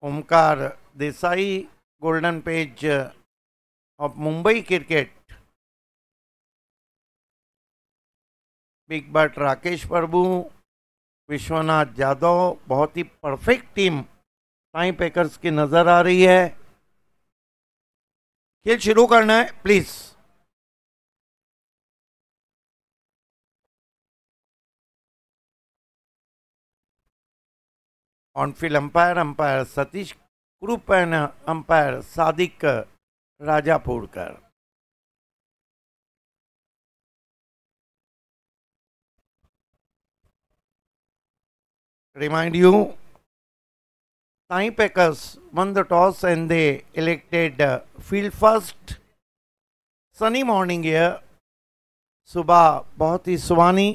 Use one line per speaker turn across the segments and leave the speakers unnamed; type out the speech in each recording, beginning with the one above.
Omkar Desai, golden page of Mumbai cricket, big बट राकेश प्रभु, विश्वनाथ जाधव। बहुत ही परफेक्ट टीम साई पैकर्स की नजर आ रही है। खेल शुरू करना है please. On field umpire umpire Satish ग्रुप and umpire Sadiq Rajapurkar. Remind you, Sai Packers won the toss and they elected field first. Sunny morning here, सुबह बहुत ही सुहानी।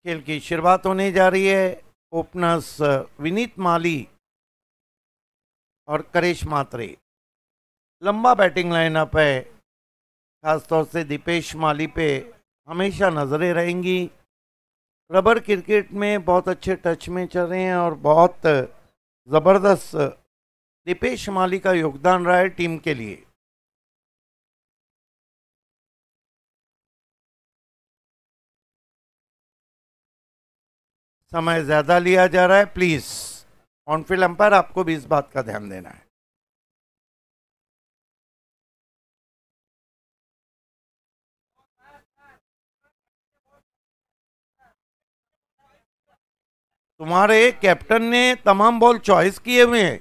खेल की शुरुआत होने जा रही है। ओपनर्स विनीत माली और करेश मात्रे। लंबा बैटिंग लाइनअप है, खासतौर से दीपेश माली पे हमेशा नजरें रहेंगी। रबर क्रिकेट में बहुत अच्छे टच में चल रहे हैं और बहुत ज़बरदस्त दीपेश माली का योगदान रहा है टीम के लिए। समय ज़्यादा लिया जा रहा है, प्लीज़ ऑनफील्ड अंपायर आपको भी इस बात का ध्यान देना है। तुम्हारे कैप्टन ने तमाम बॉल चॉइस किए हुए हैं।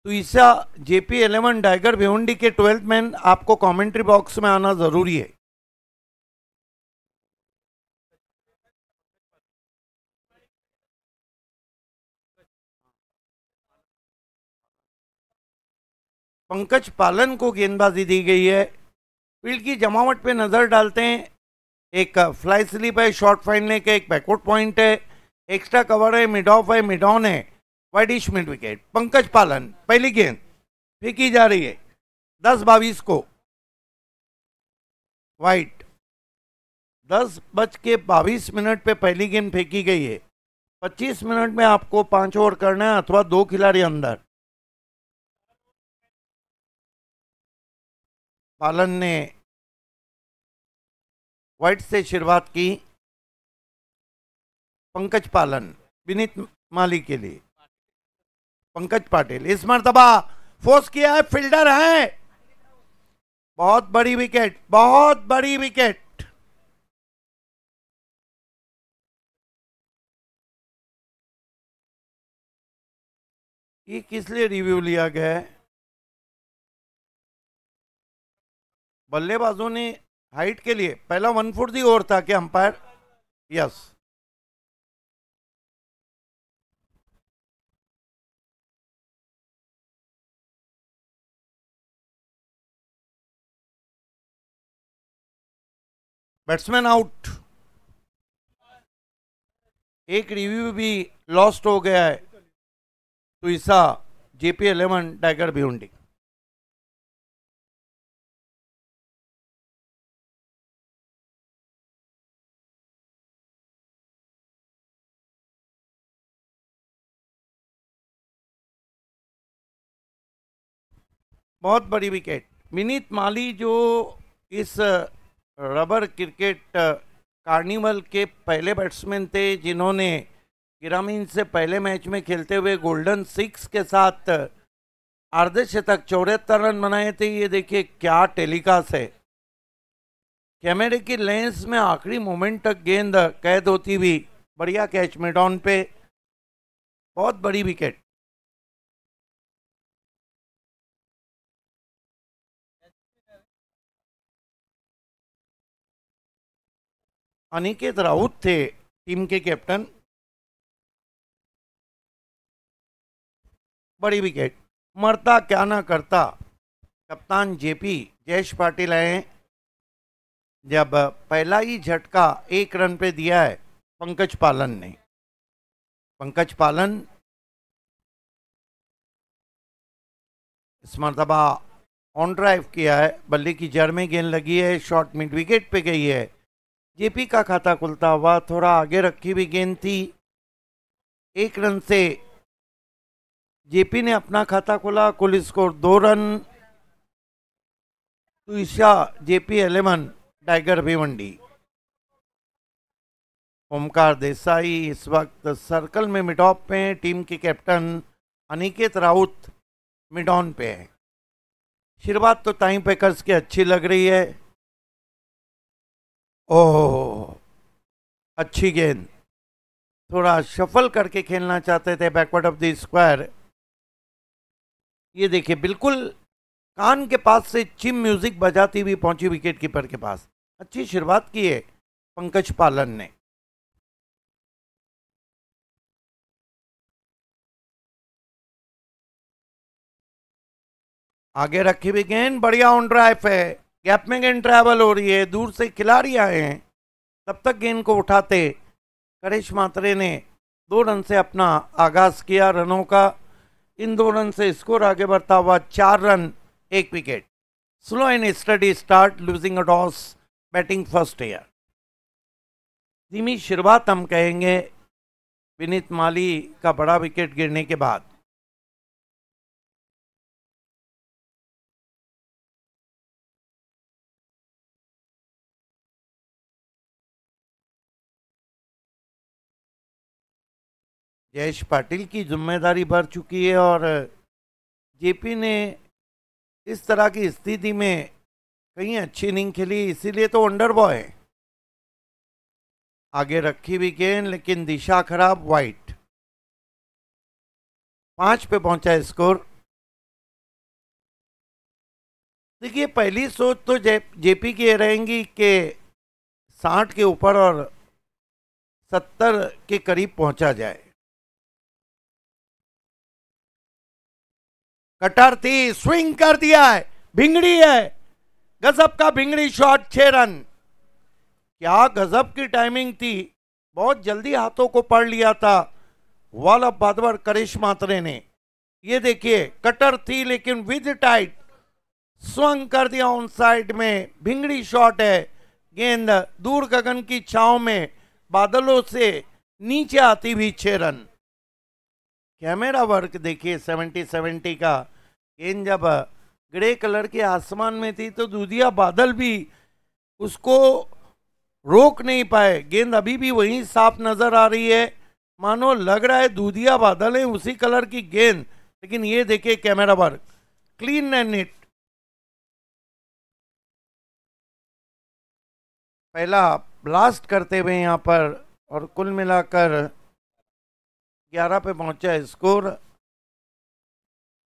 तो ईसा JP11 टाइगर भिवंडी के 12th मैन आपको कमेंट्री बॉक्स में आना जरूरी है। पंकज पालन को गेंदबाजी दी गई है। फील्ड की जमावट पे नजर डालते हैं। एक फ्लाई स्लिप है, शॉर्ट फाइनल के एक बैकवर्ड पॉइंट है, एक्स्ट्रा कवर है, मिड ऑफ है, मिड ऑन है, वाइडिश मिड विकेट। पंकज पालन पहली गेंद फेंकी जा रही है 10-22 को वाइट। 10:22 पे पहली गेंद फेंकी गई है। 25 मिनट में आपको 5 ओवर करना है अथवा 2 खिलाड़ी अंदर। पालन ने वाइट से शुरुआत की। पंकज पालन विनीत माली के लिए। पंकज पाटिल इस मर्तबा फोर्स किया है, फील्डर है। बहुत बड़ी विकेट, बहुत बड़ी विकेट। ये किस लिए रिव्यू लिया गया है? बल्लेबाजों ने हाइट के लिए पहला 1 फुट दी ओवर था कि अंपायर? यस। Batsman out. एक रिव्यू भी लॉस्ट हो गया है। तो ईसा JP11 टाइगर भिवंडी। बहुत बड़ी विकेट। विनीत माली जो इस रबर क्रिकेट कार्निवल के पहले बैट्समैन थे जिन्होंने ग्रामीण से पहले मैच में खेलते हुए गोल्डन 6 के साथ अर्धशतक 74 रन बनाए थे। ये देखिए क्या टेलीकास्ट है। कैमरे की लेंस में आखिरी मोमेंट तक गेंद कैद होती हुई बढ़िया कैच मिड ऑन पे। बहुत बड़ी विकेट। अनिकेत राउत थे टीम के कैप्टन। बड़ी विकेट, मरता क्या ना करता। कप्तान जेपी जयेश पाटिल आए, जब पहला ही झटका 1 रन पे दिया है पंकज पालन ने। पंकज पालन इस मरतबा ऑन ड्राइव किया है, बल्ले की जड़ में गेंद लगी है, शॉट मिड विकेट पे गई है। जेपी का खाता खुलता हुआ, थोड़ा आगे रखी हुई गेंद थी। 1 रन से जेपी ने अपना खाता खोला। कुल स्कोर 2 रन। तुषा जेपी 11, टाइगर भिवंडी। ओमकार देसाई इस वक्त सर्कल में मिड ऑफ पे हैं। टीम के captain Aniket Raut mid on पे है। शुरुआत तो टाइम पैकर्स की अच्छी लग रही है। ओह, अच्छी गेंद, थोड़ा शफल करके खेलना चाहते थे बैकवर्ड ऑफ द स्क्वायर। ये देखिए, बिल्कुल कान के पास से चिम म्यूजिक बजाती हुई पहुंची विकेट कीपर के पास। अच्छी शुरुआत की है पंकज पालन ने। आगे रखी हुई गेंद, बढ़िया ऑन ड्राइव है। गैप में गेंद ट्रैवल हो रही है, दूर से खिलाड़ी आए हैं, तब तक गेंद को उठाते करिश मात्रे ने 2 रन से अपना आगाज किया रनों का। इन 2 रन से स्कोर आगे बढ़ता हुआ 4 run 1 wicket. Slow end study start, losing a toss, batting first year. धीमी शुरुआत हम कहेंगे विनीत माली का बड़ा विकेट गिरने के बाद। जयेश पाटिल की जिम्मेदारी बढ़ चुकी है और जेपी ने इस तरह की स्थिति में कहीं अच्छी इनिंग खेली, इसीलिए तो अंडर बॉय है। आगे रखी हुई गेंद, लेकिन दिशा खराब, वाइट। 5 पे पहुंचा स्कोर। देखिए, पहली सोच तो जेपी की रहेंगी कि 60 के ऊपर और 70 के करीब पहुंचा जाए। कटर थी, स्विंग कर दिया है, भिंगड़ी है, गजब का भिंगड़ी शॉट, 6 रन। क्या गजब की टाइमिंग थी, बहुत जल्दी हाथों को पढ़ लिया था वॉल ऑफ बादवर करिश मात्रे ने। ये देखिए, कटर थी लेकिन विद टाइट स्वंग कर दिया ऑन साइड में, भिंगड़ी शॉट है। गेंद दूर गगन की छांव में बादलों से नीचे आती हुई 6 रन। कैमरा वर्क देखिए 70-70 का। गेंद जब ग्रे कलर के आसमान में थी तो दूधिया बादल भी उसको रोक नहीं पाए। गेंद अभी भी वहीं साफ नजर आ रही है, मानो लग रहा है दूधिया बादल है, उसी कलर की गेंद। लेकिन ये देखिए कैमरा वर्क, क्लीन एंड नीट। पहला ब्लास्ट करते हुए यहाँ पर, और कुल मिलाकर 11 पे पहुंचा स्कोर।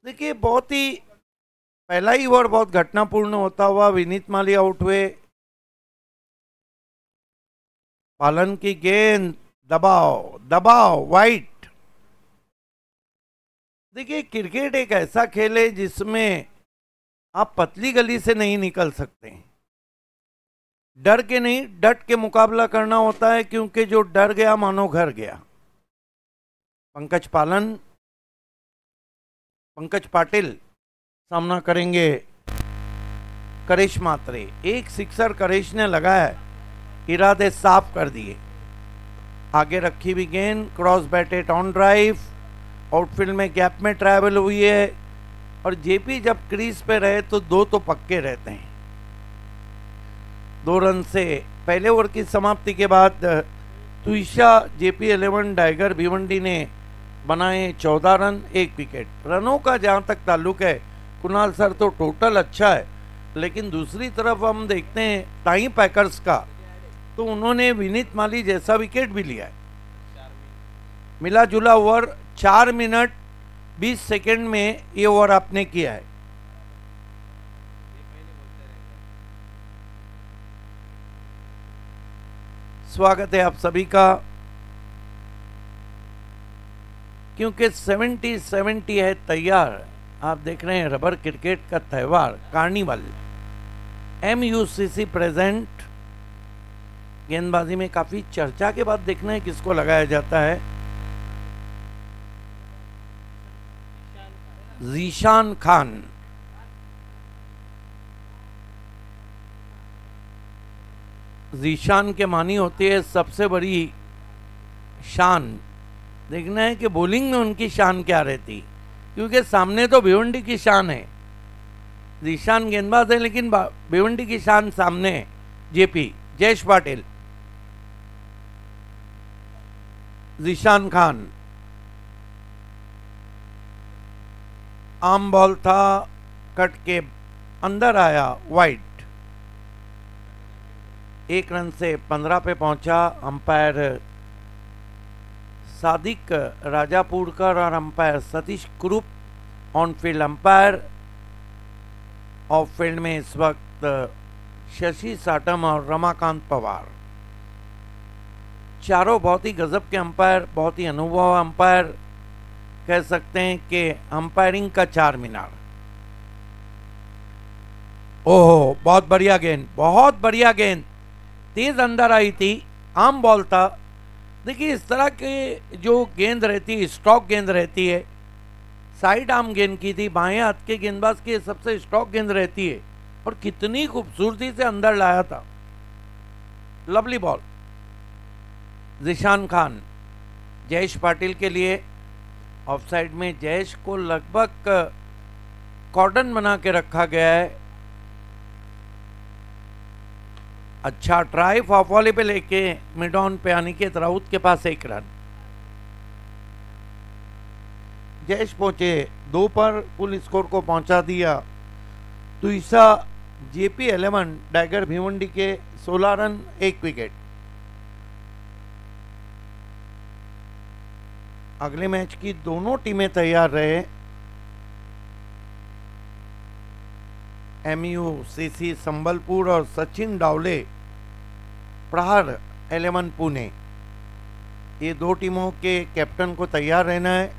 देखिए, बहुत ही पहला ही ओवर बहुत घटनापूर्ण होता हुआ विनीत माली आउट हुए। पालन की गेंद, दबाव दबाव, वाइट। देखिए, क्रिकेट एक ऐसा खेल है जिसमें आप पतली गली से नहीं निकल सकते। डर के नहीं, डट के मुकाबला करना होता है, क्योंकि जो डर गया मानो घर गया। पंकज पाटिल सामना करेंगे करिश मात्रे। एक सिक्सर करिश ने लगाया, इरादे साफ कर दिए। आगे रखी हुई गेंद, cross batted on drive, outfield में गैप में ट्रैवल हुई है। और जेपी जब क्रीज पे रहे तो 2 तो पक्के रहते हैं। 2 रन से पहले ओवर की समाप्ति के बाद तुषा जेपी 11, टाइगर भिवंडी ने बनाए 14 रन 1 विकेट। रनों का जहाँ तक ताल्लुक है कुणाल सर, तो टोटल अच्छा है, लेकिन दूसरी तरफ हम देखते हैं टाइम पैकर्स का, तो उन्होंने विनीत माली जैसा विकेट भी लिया है। मिला जुला ओवर 4 मिनट 20 सेकेंड में ये ओवर आपने किया है। स्वागत है आप सभी का। क्योंकि 70 है तैयार। आप देख रहे हैं रबर क्रिकेट का त्यौहार कार्निवल। MUCC present. गेंदबाजी में काफी चर्चा के बाद देखना है किसको लगाया जाता है। ज़ीशान खान। ज़ीशान के मानी होती है सबसे बड़ी शान। देखना है कि बॉलिंग में उनकी शान क्या रहती, क्योंकि सामने तो भिवंडी की शान है। ज़ीशान गेंदबाज है लेकिन भिवंडी की शान सामने है। JP जयेश पाटिल। ज़ीशान खान। आम बॉल था, कट के अंदर आया, वाइड। 1 रन से 15 पे पहुंचा। अंपायर सादिक राजापुरकर और अंपायर सतीश कुरूप on field umpire. Of field में इस वक्त शशि साटम और रमाकांत पवार। चारों बहुत ही गजब के अंपायर, बहुत ही अनुभव अंपायर। कह सकते हैं कि अंपायरिंग का 4 मीनार। ओहो, बहुत बढ़िया गेंद, बहुत बढ़िया गेंद। तेज अंदर आई थी, आम बॉल था। देखिए इस तरह के जो गेंद रहती है, स्ट्रोक गेंद रहती है, साइड आर्म गेंद की थी, बाएं हाथ के गेंदबाज की सबसे स्ट्रोक गेंद रहती है, और कितनी खूबसूरती से अंदर लाया था। Lovely ball. ज़ीशान खान। जयेश पाटिल के लिए ऑफसाइड में जयेश को लगभग कॉर्डन बना के रखा गया है। अच्छा ट्राई, ऑफ वॉली पे लेके mid on pay Aniket Raut K pass 1 run. Jayesh पहुंचे 2 पर, कुल स्कोर को पहुंचा दिया। तुइसा JP 11 डाइगर भिवंडी के 16 रन 1 विकेट। अगले मैच की दोनों टीमें तैयार रहे। MUCC संबलपुर और सचिन डावले प्रहार 11 पुणे। ये 2 टीमों के कैप्टन को तैयार रहना है।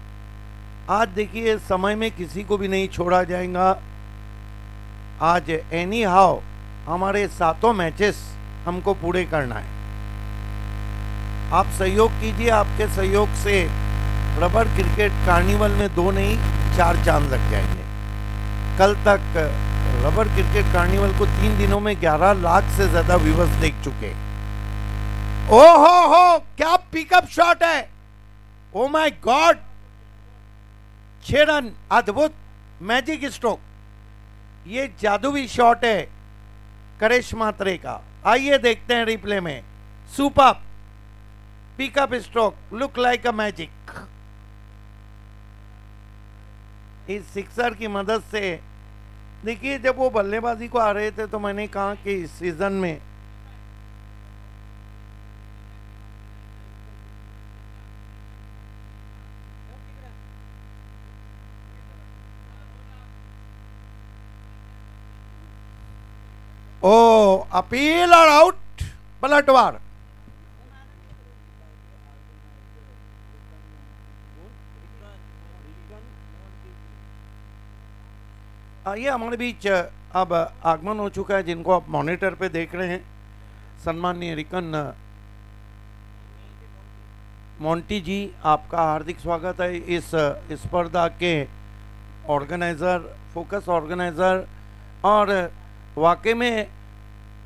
आज देखिए समय में किसी को भी नहीं छोड़ा जाएगा। आज एनी हाउ हमारे 7 मैचेस हमको पूरे करना है। आप सहयोग कीजिए, आपके सहयोग से रबर क्रिकेट कार्निवल में 2 नहीं 4 चांद लग जाएंगे। कल तक रबर क्रिकेट कार्निवल को 3 दिनों में 11 लाख से ज्यादा व्यूअर्स देख चुके। ओहो, क्या पिकअप शॉट है। ओ माय गॉड, 6 रन, अद्भुत मैजिक स्ट्रोक। ये जादुई शॉट है करेश मात्रे का। आइए देखते हैं रिप्ले में। Super pickup stroke, look like a magic. Is sixer की मदद से देखिए, जब वो बल्लेबाजी को आ रहे थे तो मैंने कहा कि इस सीजन में अपील और आउट, पलटवार। ये हमारे बीच अब आगमन हो चुका है, जिनको आप मॉनिटर पे देख रहे हैं। सम्माननीय रिकन मोंटी जी, आपका हार्दिक स्वागत है इस स्पर्धा के ऑर्गेनाइज़र, फोकस ऑर्गेनाइज़र। और वाकई में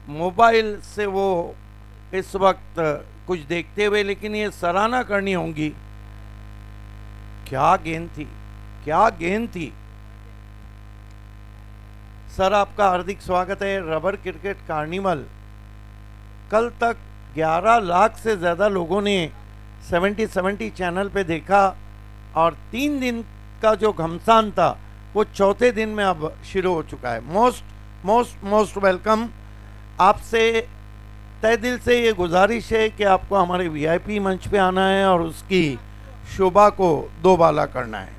मोबाइल से वो इस वक्त कुछ देखते हुए, लेकिन ये सराहना करनी होगी। क्या गेंद थी, क्या गेंद थी। सर आपका हार्दिक स्वागत है। रबर क्रिकेट कार्निवल कल तक 11 लाख से ज़्यादा लोगों ने 70 चैनल पे देखा, और 3 दिन का जो घमसान था वो 4थे दिन में अब शुरू हो चुका है। Most welcome. आपसे तहे दिल से ये गुजारिश है कि आपको हमारे VIP मंच पे आना है और उसकी शोभा को दोबाला करना है।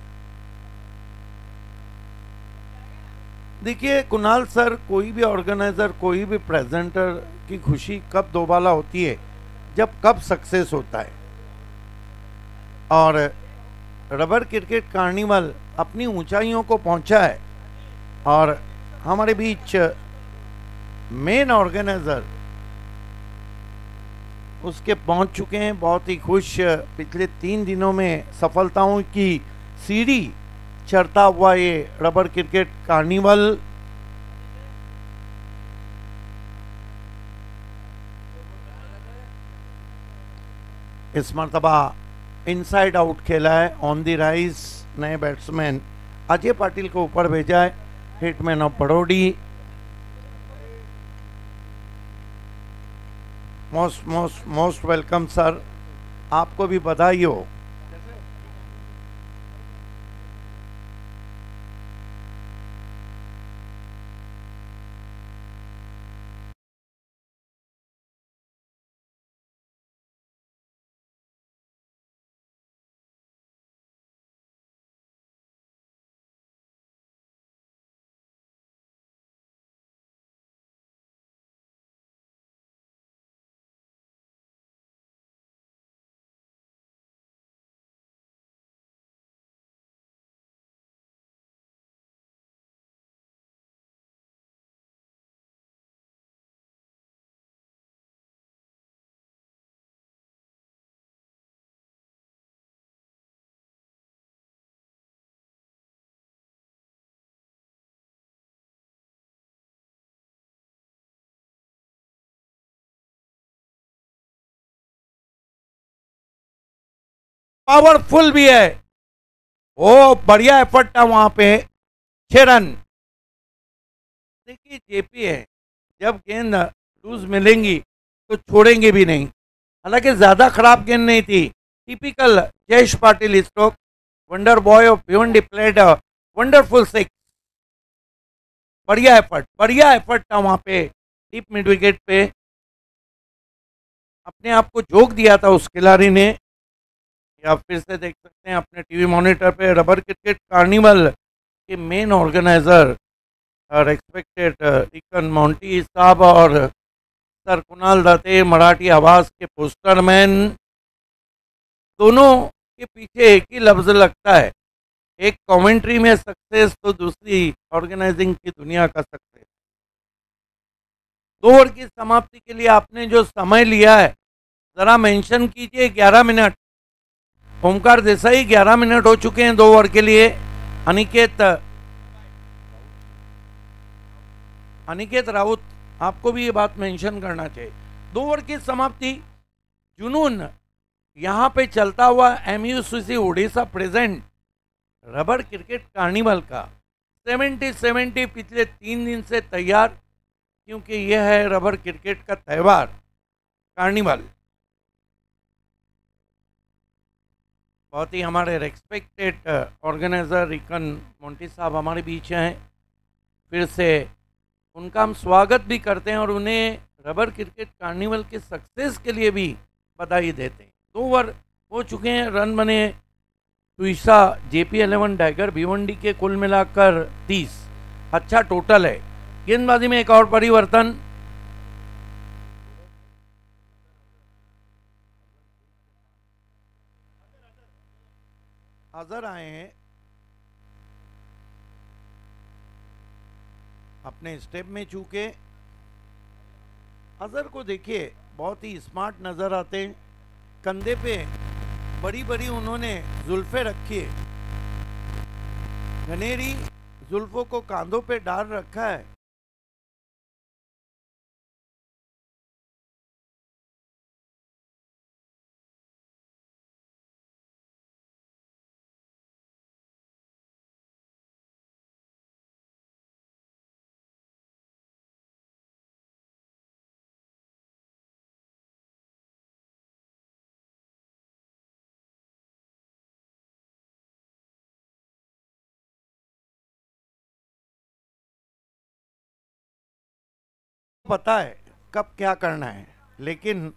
देखिए कुणाल सर, कोई भी ऑर्गेनाइज़र, कोई भी प्रेजेंटर की खुशी कब दोबाला होती है जब कब सक्सेस होता है। और रबर क्रिकेट कार्निवल अपनी ऊंचाइयों को पहुंचा है और हमारे बीच मेन ऑर्गेनाइजर उसके पहुंच चुके हैं। बहुत ही खुश, पिछले 3 दिनों में सफलताओं की सीढ़ी चढ़ता हुआ ये रबर क्रिकेट कार्निवल इस मरतबा इनसाइड आउट खेला है। ऑन द राइज नए बैट्समैन अजय पाटिल को ऊपर भेजा है, हिटमैन ऑफ बड़ौडी। Most most most welcome sir, आपको भी बधाई हो। पावरफुल भी है, ओ बढ़िया एफर्ट था वहां पे। 6 रन। देखिए जेपी है, जब गेंद लूज मिलेंगी तो छोड़ेंगे भी नहीं। हालांकि ज्यादा खराब गेंद नहीं थी। Typical Jayesh Patil stroke, wonder boy of Bhiwandi played wonderful 6। बढ़िया एफर्ट था वहां पे डीप मिड विकेट पे। अपने आप को झोंक दिया था उस खिलाड़ी ने। आप फिर से देख सकते हैं अपने टीवी मॉनिटर पे। रबर क्रिकेट कार्निवल के मेन ऑर्गेनाइजर रेस्पेक्टेड रिकन मोंटी साहब और सर कुणाल दत्ते मराठी आवाज के पोस्टरमैन, दोनों के पीछे एक ही लफ्ज लगता है, एक कमेंट्री में सक्सेस तो दूसरी ऑर्गेनाइजिंग की दुनिया का सक्सेस। 2 ओवर की समाप्ति के लिए आपने जो समय लिया है जरा मेंशन कीजिए। 11 मिनट। ओमकार देसाई 11 मिनट हो चुके हैं 2 ओवर के लिए। अनिकेत राउत, आपको भी ये बात मेंशन करना चाहिए। 2 ओवर की समाप्ति। जुनून यहां पे चलता हुआ MUCC Orissa present rubber cricket carnival का 70-70 पिछले 3 दिन से तैयार, क्योंकि यह है रबर क्रिकेट का त्यौहार कार्निवल। बहुत ही हमारे रेस्पेक्टेड ऑर्गेनाइजर रिकन मोंटी साहब हमारे बीच हैं। फिर से उनका हम स्वागत भी करते हैं और उन्हें रबर क्रिकेट कार्निवल के सक्सेस के लिए भी बधाई देते हैं। 2 ओवर हो चुके हैं, रन बने ट्विसा JP11 टाइगर भिवंडी के कुल मिलाकर 30। अच्छा टोटल है। गेंदबाजी में एक और परिवर्तन। अजहर आए हैं अपने स्टेप में। चूके अजहर को देखिए बहुत ही स्मार्ट नजर आते हैं। कंधे पे बड़ी बड़ी उन्होंने जुल्फे रखी है, घनेरी जुल्फों को कांधों पे डाल रखा है। पता है कब क्या करना है, लेकिन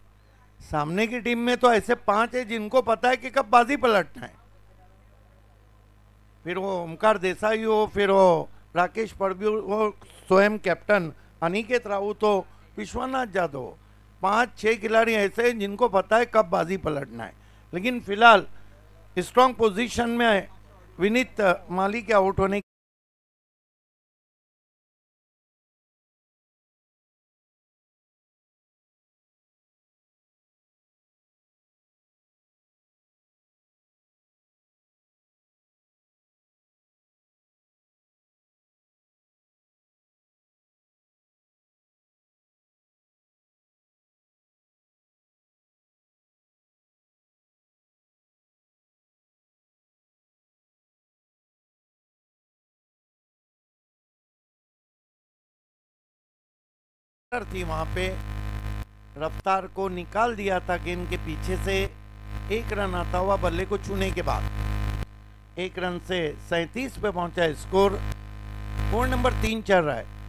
सामने की टीम में तो ऐसे 5 है जिनको पता है कि कब बाजी पलटना है। फिर वो ओमकार देसाई हो, फिर वो राकेश पड़बी हो, स्वयं कैप्टन अनिकेत राउत हो, विश्वनाथ जादव, 5-6 खिलाड़ी ऐसे हैं जिनको पता है कब बाजी पलटना है, लेकिन फिलहाल स्ट्रांग पोजीशन में विनीत माली के आउट होने थी, वहां पे रफ्तार को निकाल दिया था गेंद के पीछे से। एक रन आता हुआ बल्ले को छूने के बाद 1 रन से 37 पे पहुंचा है स्कोर। ओवर नंबर 3 चल रहा है।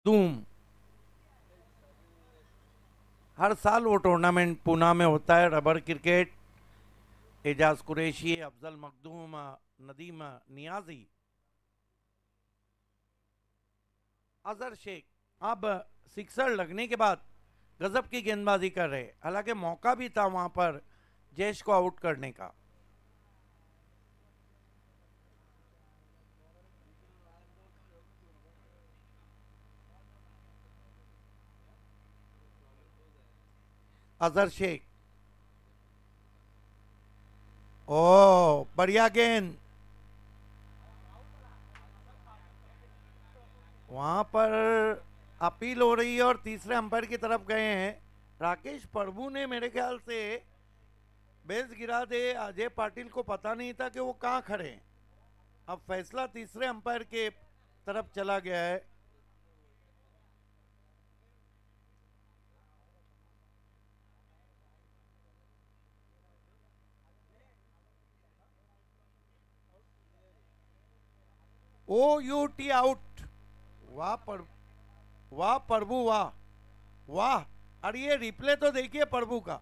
धूम। हर साल वो टूर्नामेंट पूना में होता है, रबर क्रिकेट। एजाज कुरैशी, अफजल मखदूम, नदीम नियाजी, अजहर शेख अब सिक्सर लगने के बाद गजब की गेंदबाजी कर रहे। हालांकि मौका भी था वहां पर जैश को आउट करने का। अजहर शेख, ओ बढ़िया गेंद। वहां पर अपील हो रही है और तीसरे अंपायर की तरफ गए हैं। राकेश प्रभु ने मेरे ख्याल से बेस गिरा दे। अजय पाटिल को पता नहीं था कि वो कहां खड़े हैं। अब फैसला तीसरे अंपायर के तरफ चला गया है। OUT out. वाह पर वाह प्रभु, वाह वाह। और ये रिप्ले तो देखिए प्रभु का।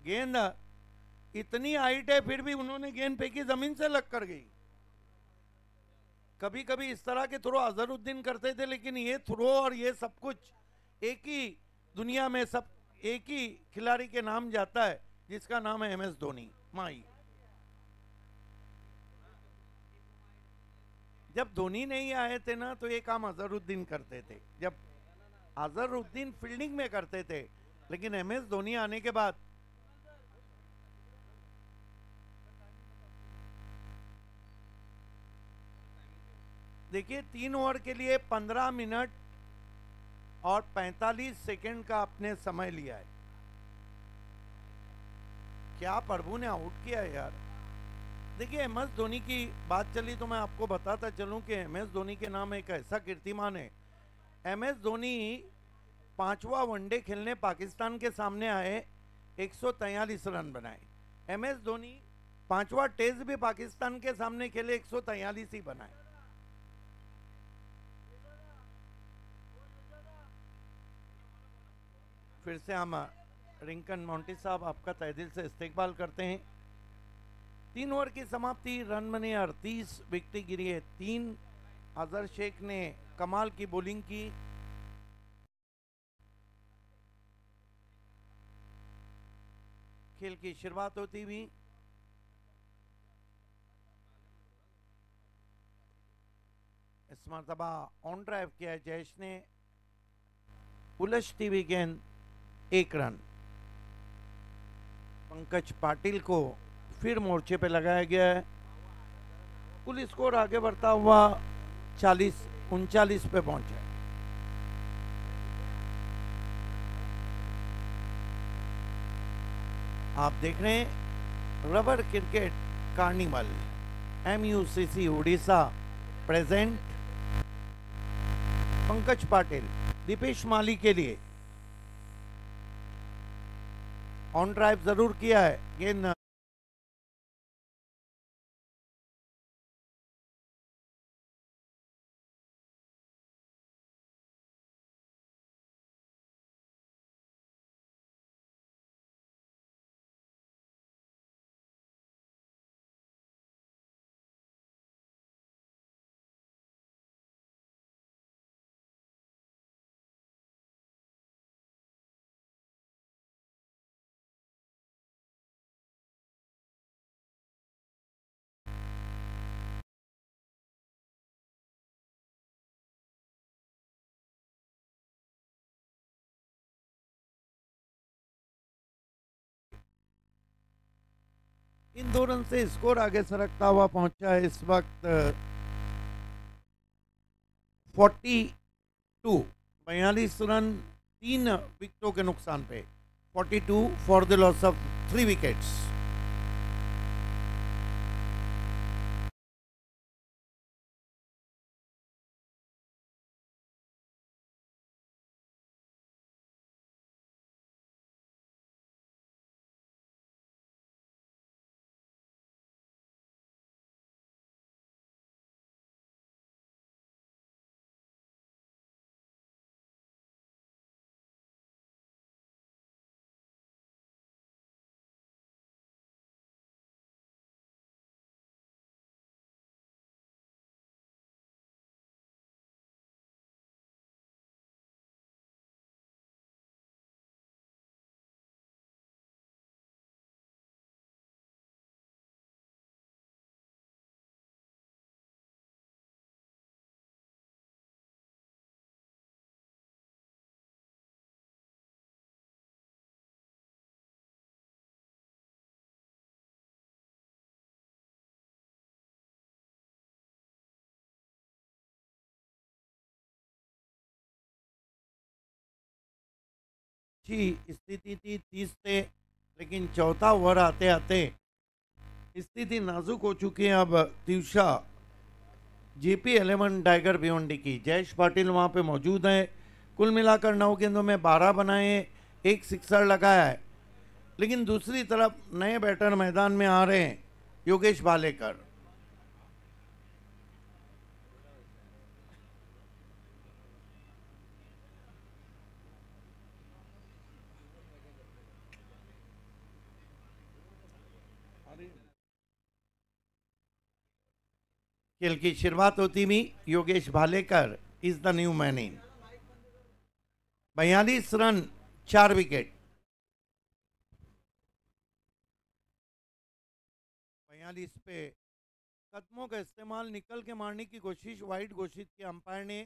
गेंद इतनी हाइट है फिर भी उन्होंने गेंद फेंकी, जमीन से लग कर गई। कभी कभी इस तरह के थ्रो अजहरुद्दीन करते थे, लेकिन ये थ्रो और ये सब कुछ एक ही दुनिया में, सब एक ही खिलाड़ी के नाम जाता है जिसका नाम है MS धोनी माई। जब धोनी नहीं आए थे ना तो ये काम अजहरुद्दीन करते थे, जब अजहरुद्दीन फील्डिंग में करते थे। लेकिन MS धोनी आने के बाद देखिए 3 ओवर के लिए 15 मिनट और 45 सेकंड का आपने समय लिया है। क्या प्रभु ने आउट किया है यार। देखिए, एम एस धोनी की बात चली तो मैं आपको बताता चलूं कि एम एस धोनी के नाम एक ऐसा कीर्तिमान है। एम एस धोनी पांचवा वनडे खेलने पाकिस्तान के सामने आए, 143 रन बनाए। एम एस धोनी पांचवा टेस्ट भी पाकिस्तान के सामने खेले, 143 ही बनाए। फिर से हम रिंकन मॉन्टी साहब आपका तहे दिल से इस्तेकबाल करते हैं। 3 ओवर की समाप्ति, रन बने 38, विकेट गिरी है 3। अजहर शेख ने कमाल की बॉलिंग की। खेल की शुरुआत होती हुई इस मरतबा ऑन ड्राइव किया है जयेश ने, उलझती हुई गेंद, 1 रन। पंकज पाटिल को फिर मोर्चे पे लगाया गया है। कुल स्कोर आगे बढ़ता हुआ 40-39 पे पहुंचा है। आप देख रहे हैं rubber cricket carnival, MUCC Orissa present. Pankaj Patil Dipesh Mali के लिए ऑन ड्राइव जरूर किया है, गेंद इन 2 रन से स्कोर आगे सरकता हुआ पहुंचा है इस वक्त 42, 42 रन 3 विकेटों के नुकसान पे, 42 for the loss of 3 wickets. अच्छी स्थिति थी 30 से, लेकिन चौथा ओवर आते आते स्थिति नाजुक हो चुकी है। अब तिवशा GP11 टाइगर भिवंडी की, जयेश पाटिल वहां पे मौजूद है। कुल मिलाकर 9 गेंदों में 12 बनाए, 1 सिक्सर लगाया है। लेकिन दूसरी तरफ नए बैटर मैदान में आ रहे हैं, योगेश भालेकर। खेल की शुरुआत होती हुई Yogesh Bhalekar is the new man in. 42 run 4 wicket. 42 पे कदमों का इस्तेमाल, निकल के मारने की कोशिश, वाइड घोषित किया अंपायर ने।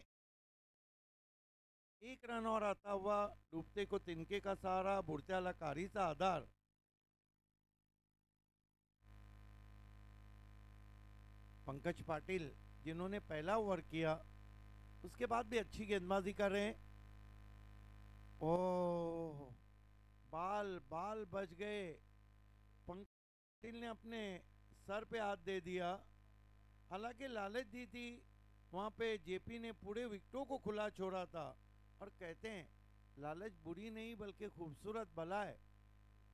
1 रन और आता हुआ, डूबते को तिनके का सहारा, बुढ़त्याला कारीचा आधार। पंकज पाटिल जिन्होंने पहला ओवर किया, उसके बाद भी अच्छी गेंदबाजी कर रहे हैं। ओह, बाल बाल बच गए। पंकज पाटिल ने अपने सर पे हाथ दे दिया। हालांकि लालच दी थी, वहां पे जेपी ने पूरे विकेटों को खुला छोड़ा था। और कहते हैं लालच बुरी नहीं बल्कि खूबसूरत बला है,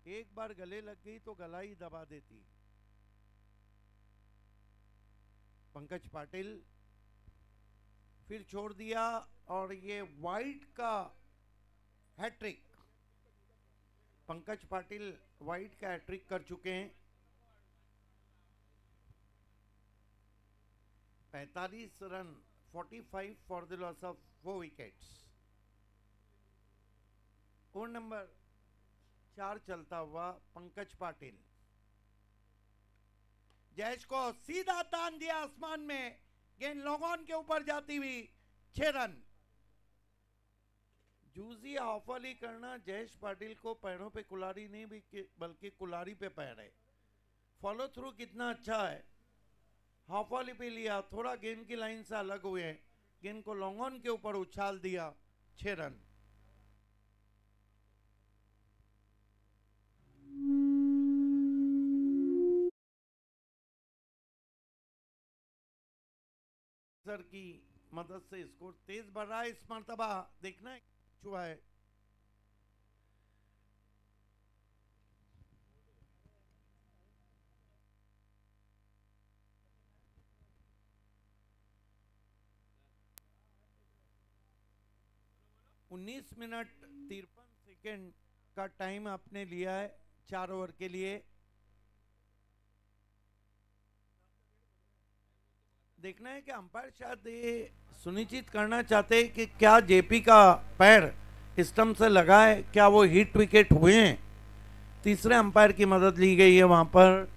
एक बार गले लग गई तो गला ही दबा देती। पंकज पाटिल फिर छोड़ दिया और ये वाइट का हैट्रिक। पंकज पाटिल वाइट का हैट्रिक कर चुके हैं। 45 run, 45 for the loss of 4 wickets. Over number 4 चलता हुआ पंकज पाटिल। जयेश को सीधा तान दिया आसमान में, गेंद लॉन्ग ऑन के ऊपर जाती हुई 6 रन। जूजी ऑफली करना जयेश पाटिल को पैरों पे कुल्हाड़ी नहीं बल्कि कुल्हाड़ी पे पैर है। फॉलो थ्रू कितना अच्छा है, हाफ वॉली पे लिया, थोड़ा गेंद की लाइन से अलग हुए, गेंद को लॉन्ग ऑन के ऊपर उछाल दिया, 6 रन। सर की मदद से स्कोर तेज बढ़ रहा है इस मर्तबा, देखना है छुआ है। उन्नीस मिनट 53 सेकेंड का टाइम आपने लिया है 4 ओवर के लिए। देखना है कि अंपायर शायद ये सुनिश्चित करना चाहते हैं कि क्या जेपी का पैर स्टंप से लगा है, क्या वो हिट विकेट हुए हैं। तीसरे अंपायर की मदद ली गई है वहां पर।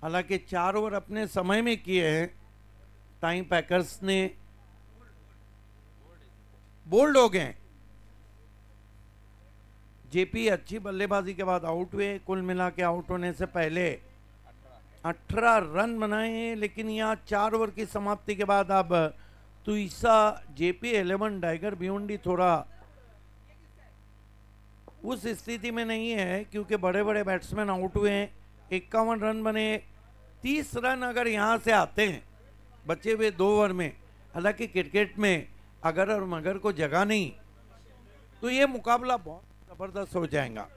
हालांकि 4 ओवर अपने समय में किए हैं, टाइम पैकर्स ने बोल्ड हो गए। जेपी अच्छी बल्लेबाजी के बाद आउट हुए, कुल मिला के आउट होने से पहले 18 रन बनाए। लेकिन यहाँ 4 ओवर की समाप्ति के बाद अब तुइसा जेपी 11 टाइगर भिवंडी थोड़ा उस स्थिति में नहीं है, क्योंकि बड़े बड़े बैट्समैन आउट हुए हैं। 51 रन बने, 30 रन अगर यहाँ से आते हैं बचे हुए 2 ओवर में, हालांकि क्रिकेट में अगर और मगर को जगह नहीं, तो ये मुकाबला बहुत जबरदस्त हो जाएगा।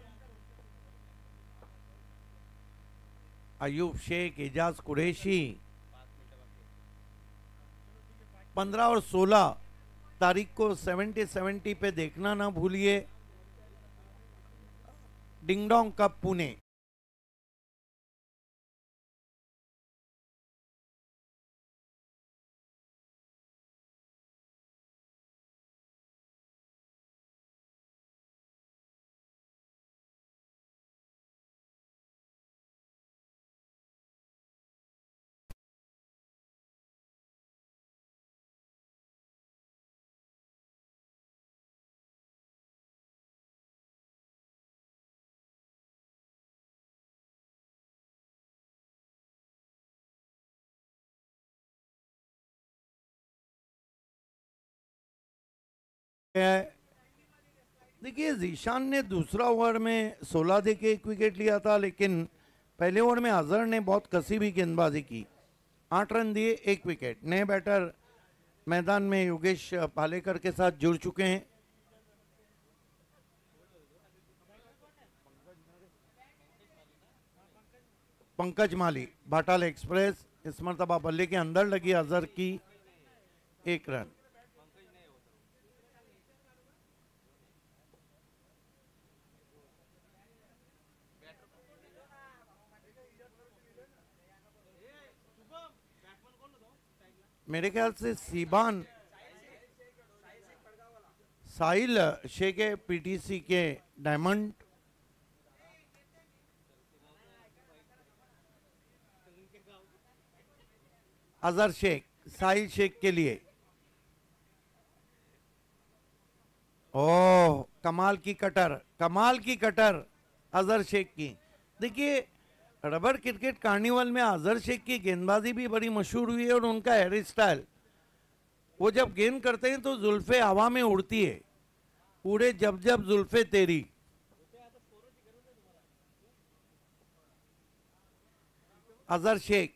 अयूब शेख, एजाज कुरैशी 15 और 16 तारीख को 70 पे देखना ना भूलिए, डिंगडोंग कप पुणे। देखिए जीशान ने दूसरा ओवर में 16 देके 1 विकेट लिया था, लेकिन पहले ओवर में अजहर ने बहुत कसी भी गेंदबाजी की, 8 रन दिए, 1 विकेट। नए बैटर मैदान में योगेश पालेकर के साथ जुड़ चुके हैं। पंकज माली, भाटाल एक्सप्रेस, इस मरतबा बल्ले के अंदर लगी अजहर की, 1 रन। मेरे ख्याल से सीबान साहिल शेख है, पीटीसी के डायमंड। अजहर शेख साहिल शेख के लिए। ओह कमाल की कटर, कमाल की कटर अजहर शेख की। देखिए रबर क्रिकेट कार्निवल में अजहर शेख की गेंदबाजी भी बड़ी मशहूर हुई है, और उनका हेयर स्टाइल, वो जब गेंद करते हैं तो जुल्फे हवा में उड़ती है, उड़े जब जब जुल्फे तेरी। अजहर शेख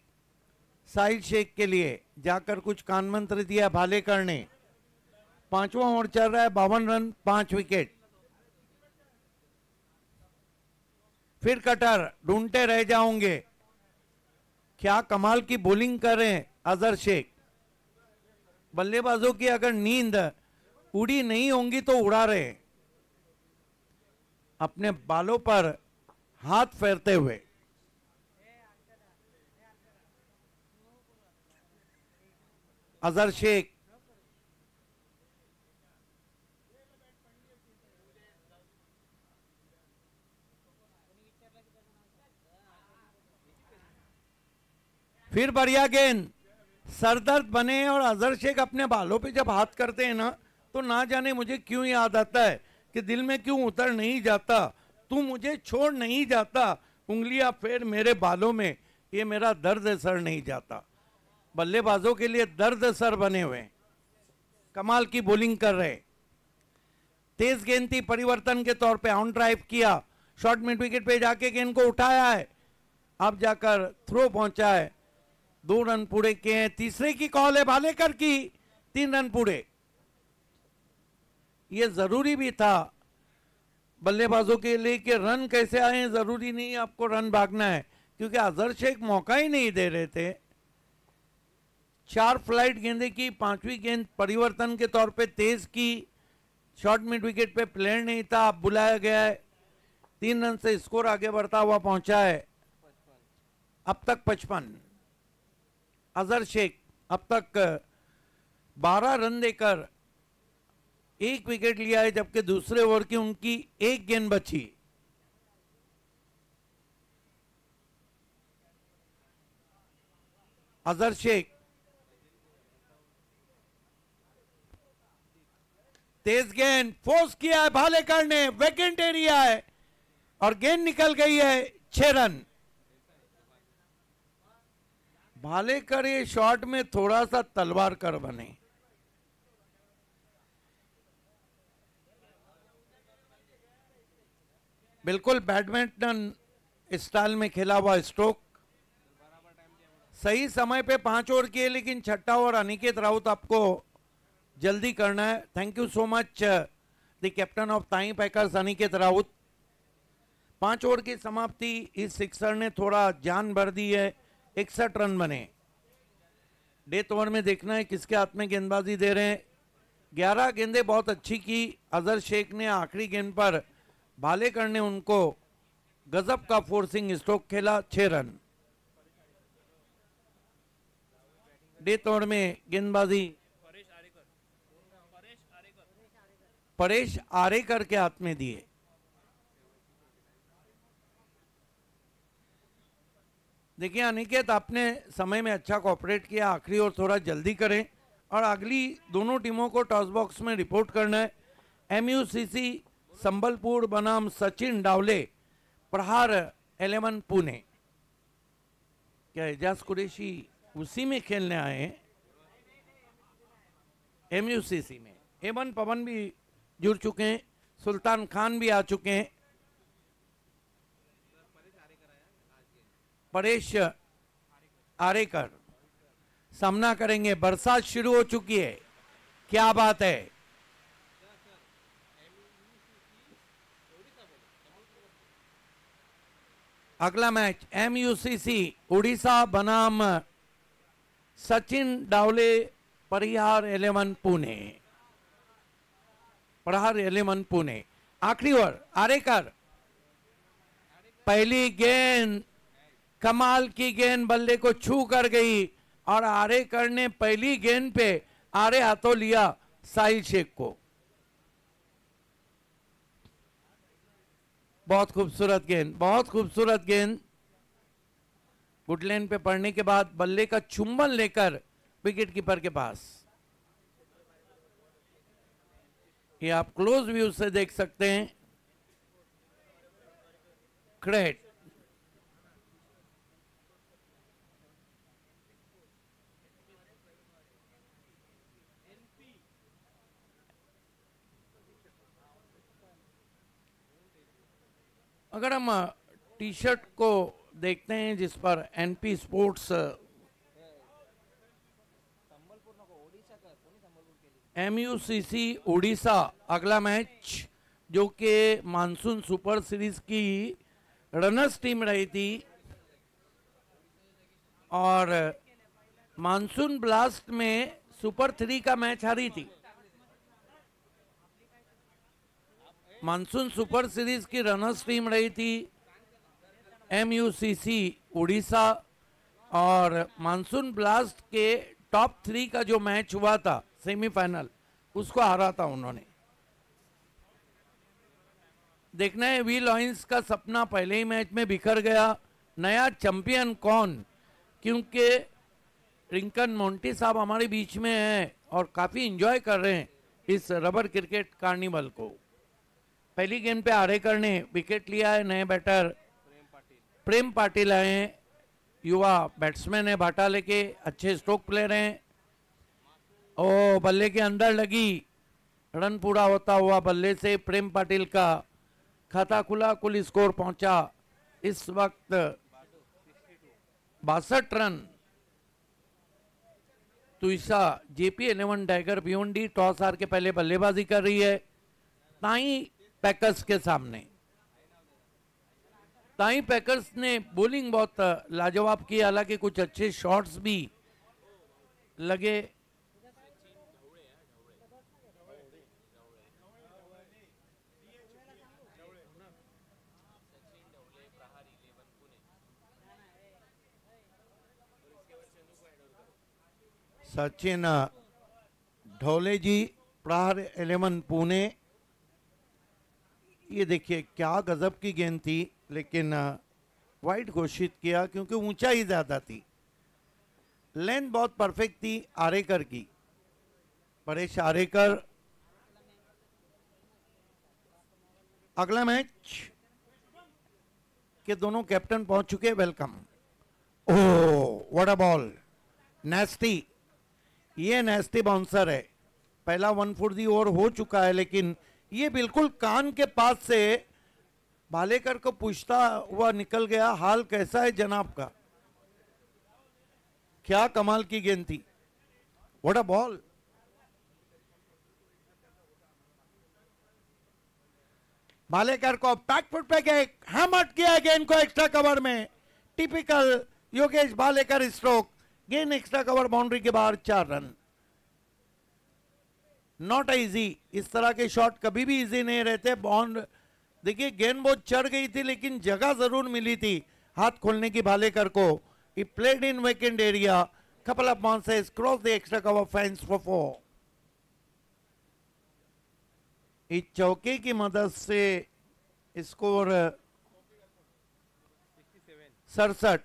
साहिल शेख के लिए जाकर कुछ कान मंत्र दिया भाले करने। पांचवा ओवर चल रहा है, 52 रन 5 विकेट। फिर कटर ढूंढते रह जाओगे। क्या कमाल की बॉलिंग कर रहे हैं अजहर शेख। बल्लेबाजों की अगर नींद उड़ी नहीं होंगी तो उड़ा रहे हैं अपने बालों पर हाथ फेरते हुए। अजहर शेख फिर बढ़िया गेंद, सरदर्द बने। और अजहर शेख अपने बालों पे जब हाथ करते हैं ना जाने मुझे क्यों याद आता है कि दिल में क्यों उतर नहीं जाता, तू मुझे छोड़ नहीं जाता, उंगलियां फेर मेरे बालों में, ये मेरा दर्द सर नहीं जाता। बल्लेबाजों के लिए दर्द सर बने हुए, कमाल की बॉलिंग कर रहे। तेज गेंद थी, परिवर्तन के तौर पे ऑन ड्राइव किया, शॉर्ट मिड विकेट पे जाके गेंद को उठाया है, अब जाकर थ्रो पहुंचा है। 2 रन पूरे किए हैं। तीसरे की कॉल है भालेकर की, 3 रन पूरे। ये जरूरी भी था बल्लेबाजों के लिए कि रन कैसे आए, जरूरी नहीं आपको रन भागना है, क्योंकि अजहर शेख मौका ही नहीं दे रहे थे। 4 फ्लाइट गेंदे की, 5वीं गेंद परिवर्तन के तौर पे तेज की, शॉर्ट मिड विकेट पे प्लेयर नहीं था, अब बुलाया गया है। 3 रन से स्कोर आगे बढ़ता हुआ पहुंचा है। अब तक 55। अजहर शेख अब तक 12 रन देकर 1 विकेट लिया है, जबकि दूसरे ओवर की उनकी 1 गेंद बची। अजहर शेख तेज गेंद, फोर्स किया है भालेकर ने, वैकेंट एरिया है और गेंद निकल गई है। 6 रन। भालेकर ये शॉट में थोड़ा सा तलवार कर बने। बिल्कुल बैडमिंटन स्टाइल में खेला हुआ स्ट्रोक, सही समय पे 5 ओवर किए, लेकिन छठा ओवर अनिकेत राउत आपको जल्दी करना है। Thank you so much the captain of ताई पैकर्स अनिकेत राउत। 5 ओवर की समाप्ति, इस सिक्सर ने थोड़ा जान भर दी है। 61 रन बने। डेथ ओवर में देखना है किसके हाथ में गेंदबाजी दे रहे हैं। 11 गेंदें बहुत अच्छी की अजहर शेख ने। आखिरी गेंद पर भालेकर ने उनको गजब का फोर्सिंग स्ट्रोक खेला। 6 रन। डेथ ओवर में गेंदबाजी परेश आरेकर के हाथ में दिए। देखिए अनिकेत, आपने समय में अच्छा कोऑपरेट किया, आखिरी ओवर थोड़ा जल्दी करें और अगली दोनों टीमों को टॉस बॉक्स में रिपोर्ट करना है। MUCC संबलपुर बनाम सचिन डावले, प्रहार 11 पुणे। क्या एजाज कुरैशी उसी में खेलने आए हैं? MUCC में एमन पवन भी जुड़ चुके हैं, सुल्तान खान भी आ चुके हैं। परेश आरेकर सामना करेंगे। बरसात शुरू हो चुकी है, क्या बात है। अगला मैच MUCC उड़ीसा बनाम सचिन डावले, परिहार 11 पुणे। प्रहार 11 पुणे। आखिरी ओवर आरेकर, पहली गेंद, कमाल की गेंद बल्ले को छू कर गई और आरेकर ने पहली गेंद पे आरे हाथों लिया साहिल शेख को। बहुत खूबसूरत गेंद, बहुत खूबसूरत गेंद। वुडलैंड पे पड़ने के बाद बल्ले का चुंबन लेकर विकेट कीपर के पास। ये आप क्लोज व्यू से देख सकते हैं। क्रेट अगर हम टी शर्ट को देखते हैं जिस पर एनपी स्पोर्ट्स MUCC उड़ीसा अगला मैच जो कि मानसून सुपर सीरीज की रनर्स टीम रही थी और मानसून ब्लास्ट में सुपर 3 का मैच हारी थी। मानसून सुपर सीरीज की रनर्स टीम रही थी MUCC उड़ीसा और मानसून ब्लास्ट के टॉप 3 का जो मैच हुआ था सेमीफाइनल उसको हारा था उन्होंने। देखना है वी लॉयंस का सपना पहले ही मैच में बिखर गया। नया चैंपियन कौन, क्योंकि रिंकन मोंटी साहब हमारे बीच में हैं और काफ़ी इंजॉय कर रहे हैं इस रबर क्रिकेट कार्निवल को। पहली गेंद पे आरेकर ने विकेट लिया है। नए बैटर प्रेम पाटिल आए हैं, युवा बैट्समैन है भाटाले के, अच्छे स्ट्रोक प्लेयर हैं। ओ बल्ले के अंदर लगी, रन पूरा होता हुआ बल्ले से प्रेम पाटिल का खाता खुला। कुल स्कोर पहुंचा इस वक्त 62 रन। तुइसा JP11 टाइगर भिवंडी टॉस हार के पहले बल्लेबाजी कर रही है ताई पैकर्स के सामने। ताई पैकर्स ने बॉलिंग बहुत लाजवाब की, हालांकि कुछ अच्छे शॉट्स भी लगे। सचिन ढोले जी, प्रहार 11 पुणे। ये देखिए क्या गजब की गेंद थी, लेकिन वाइड घोषित किया क्योंकि ऊंचाई ज्यादा थी। लेंथ बहुत परफेक्ट थी आरेकर की। परेश आरेकर। अगला मैच के दोनों कैप्टन पहुंच चुके। Welcome. Oh what a ball, nasty. ये नेस्टी बाउंसर है। पहला 1 फुट दी ओवर हो चुका है, लेकिन ये बिल्कुल कान के पास से भालेकर को पूछता हुआ निकल गया। हाल कैसा है जनाब का? क्या कमाल की गेंद थी, व्हाट अ बॉल। भालेकर को बैक फुट पे गए, हैमर किया गेंद को एक्स्ट्रा कवर में। टिपिकल योगेश भालेकर स्ट्रोक, गेंद एक्स्ट्रा कवर बाउंड्री के बाहर, 4 रन। नॉट इजी, इस तरह के शॉट कभी भी इजी नहीं रहते। बाउंड देखिए गेंद बहुत चढ़ गई थी, लेकिन जगह जरूर मिली थी हाथ खोलने की भालेकर को। He played in vacant area, couple of bounces cross the extra cover fence for 4। इस चौके की मदद से स्कोर 67।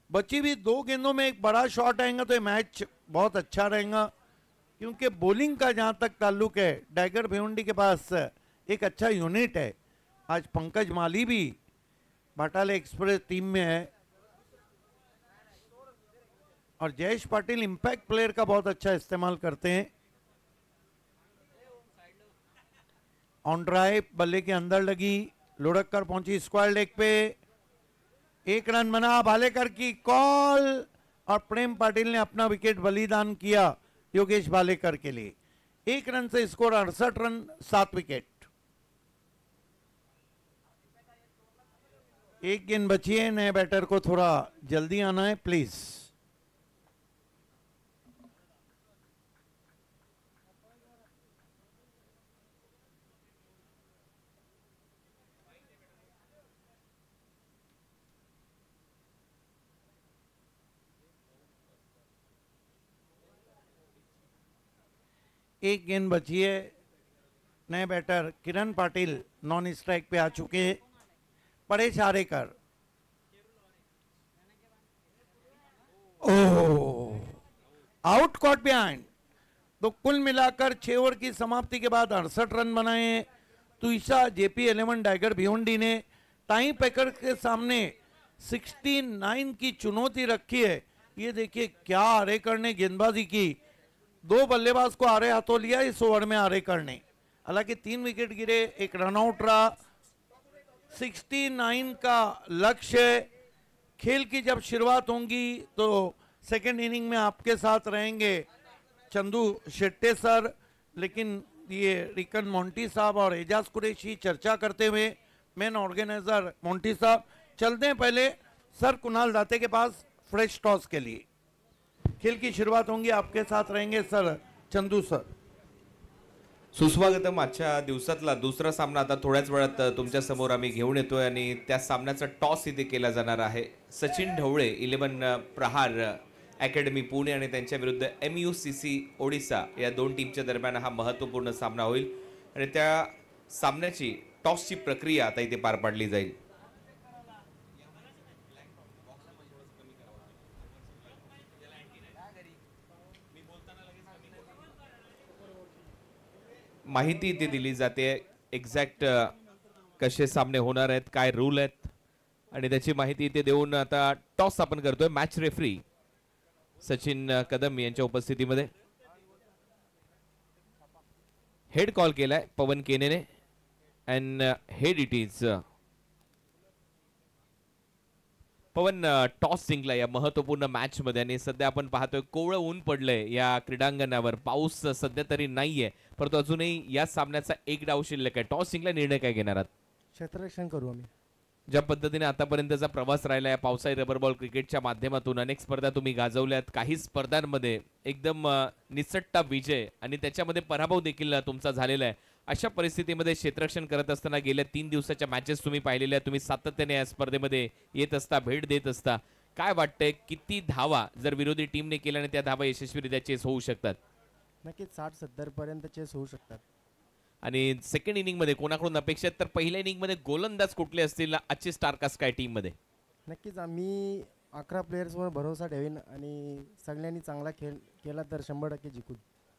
बची हुई 2 गेंदों में एक बड़ा शॉट आएगा तो ये मैच बहुत अच्छा रहेगा, क्योंकि बॉलिंग का जहां तक ताल्लुक है टाइगर भिवंडी के पास एक अच्छा यूनिट है। आज पंकज माली भी भाटाले एक्सप्रेस टीम में है और जयेश पाटिल इंपैक्ट प्लेयर का बहुत अच्छा इस्तेमाल करते हैं। ऑन ड्राइव, बल्ले के अंदर लगी, लुढ़ककर पहुंची स्क्वायर लेग पे। 1 रन बना, भालेकर की कॉल और प्रेम पाटिल ने अपना विकेट बलिदान किया योगेश भालेकर के लिए। 1 रन से स्कोर 68 रन, 7 विकेट। एक गेंद बची है, नए बैटर को थोड़ा जल्दी आना है प्लीज। एक गेंद बची है, नए बैटर किरण पाटिल नॉन स्ट्राइक पे आ चुके हैं। परेश आरेकर, ओह आउट कॉट बिहाइंड। तो कुल मिलाकर 6 ओवर की समाप्ति के बाद 68 रन बनाए हैं। तुइसा JP11 टाइगर भिवंडी ने टाई पैकर के सामने 69 की चुनौती रखी है। ये देखिए क्या आरेकर ने गेंदबाजी की, 2 बल्लेबाज को आरे हाथों लिया इस ओवर में आरेकर ने। हालांकि 3 विकेट गिरे, 1 रनआउट रहा। 69 का लक्ष्य खेल की जब शुरुआत होंगी तो सेकेंड इनिंग में आपके साथ रहेंगे चंदू शेट्टे सर, लेकिन ये रिकन मोंटी साहब और एजाज कुरैशी चर्चा करते हुए मेन ऑर्गेनाइजर मोंटी साहब चलते हैं पहले सर कुणाल दाते के पास फ्रेश टॉस के लिए। खेल की शुरुआत होंगी, आपके साथ रहेंगे सर चंदू सर।
सुस्वागतम। आजच्या दिवसातला दुसरा सामना आता थोड्याच वेळात तुमच्या समोर आम्ही घेऊन येतोय आणि त्या सामन्याचा टॉस इथे केला जाणार आहे। सचिन ढवळे 11 प्रहार अकॅडमी पुणे आणि त्यांच्या विरुद्ध MUCC ओडिसा या दोन टीमच्या दरम्यान हा महत्त्वपूर्ण सामना होईल आणि त्या सामन्याची टॉसची प्रक्रिया आता इथे पार पाडली जाईल। माहिती इथे दिली जाते एक्झॅक्ट कसे सामने होणार आहेत, काय रूल आहेत आणि त्याची माहिती इथे देऊन आता टॉस आपण करतोय। मॅच रेफरी सचिन कदम यांच्या उपस्थितीमध्ये हेड कॉल केलाय पवन केनेने and head it is Pawan. Toss जिंकला या महत्त्वपूर्ण मॅच मध्ये आणि सध्या आपण पाहतोय कोवळं ऊन पडलंय या क्रीडांगणावर, पाऊस सध्या तरी नाहीये, परंतु अजूनही या सामन्याचा एक डाव शिल्लक आहे। टॉस जिंकला, निर्णय काय घेणार आहात?
क्षेत्ररक्षण करू आम्ही।
ज्या पद्धतीने आतापर्यंतचा प्रवास राहिला या पावसाळी रबर बॉल क्रिकेटच्या माध्यमातून अनेक स्पर्धा तुम्ही गाजवल्यात, काही स्पर्धांमध्ये एकदम निसट्टा विजय आणि त्याच्यामध्ये पराभव देखील तुमचा झालेला आहे। अशा परिस्थितीमध्ये क्षेत्ररक्षण करत असताना गेल्या 3 दिवसाच्या मॅचेस तुम्ही पाहिलेल्या, तुम्ही सातत्याने या स्पर्धेमध्ये येत असता, भेट देत असता, काय वाटतंय किती धावा जर विरोधी टीमने केल्या आणि त्या धावा यशस्वीरित्या चेस होऊ शकतात?
नक्कीच 60-70 पर्यंत चेस होऊ शकतात।
आणि सेकंड इनिंग मध्ये कोणाकडून अपेक्षा आहेत? तर पहिल्या इनिंग मध्ये गोलंदाज कुठले असतील आजचे स्टारकास्ट काय टीम मध्ये?
नक्कीच आम्ही 11 प्लेयर्सवर भरोसा ठेवीन आणि सगळ्यांनी चांगला खेळ केला तर 100% जिंकू।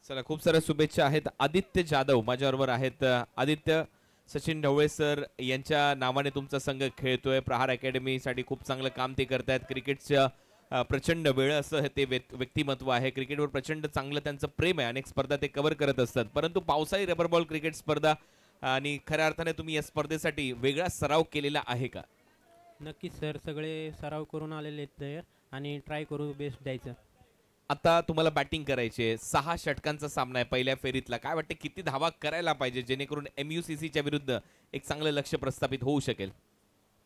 चला, खूप साऱ्या शुभेच्छा आहेत। आदित्य जाधव माझ्याबरोबर आहेत। आदित्य, सचिन ढवळे सर यांच्या नावाने तुमचा संघ खेळतोय, प्रहार अकॅडमीसाठी खूप चांगलं काम ते करतायत। क्रिकेटच्या प्रचंड वेळ असं ते व्यक्तिमत्व आहे, क्रिकेटवर प्रचंड चांगलं त्यांचं प्रेम आहे, अनेक स्पर्धा ते कव्हर करत असतात, परंतु पावसाळी रबर बॉल क्रिकेट स्पर्धा आणि खऱ्या अर्थाने तुम्ही या स्पर्धेसाठी वेगळा सराव केलेला आहे का?
नक्कीच सर, सगळे सराव करून आलेले आहेत प्लेयर आणि ट्राय करू बेस्ट द्यायचं।
आता तुम्हाला बॅटिंग करायची आहे, 6 षटकांचा सामना आहे पहिल्या फेरीतला, काय वाटतं किती धावा करायला पाहिजे जेणेकरून MUCCच्या विरुद्ध एक चांगलं लक्ष्य प्रस्थापित होऊ शकेल?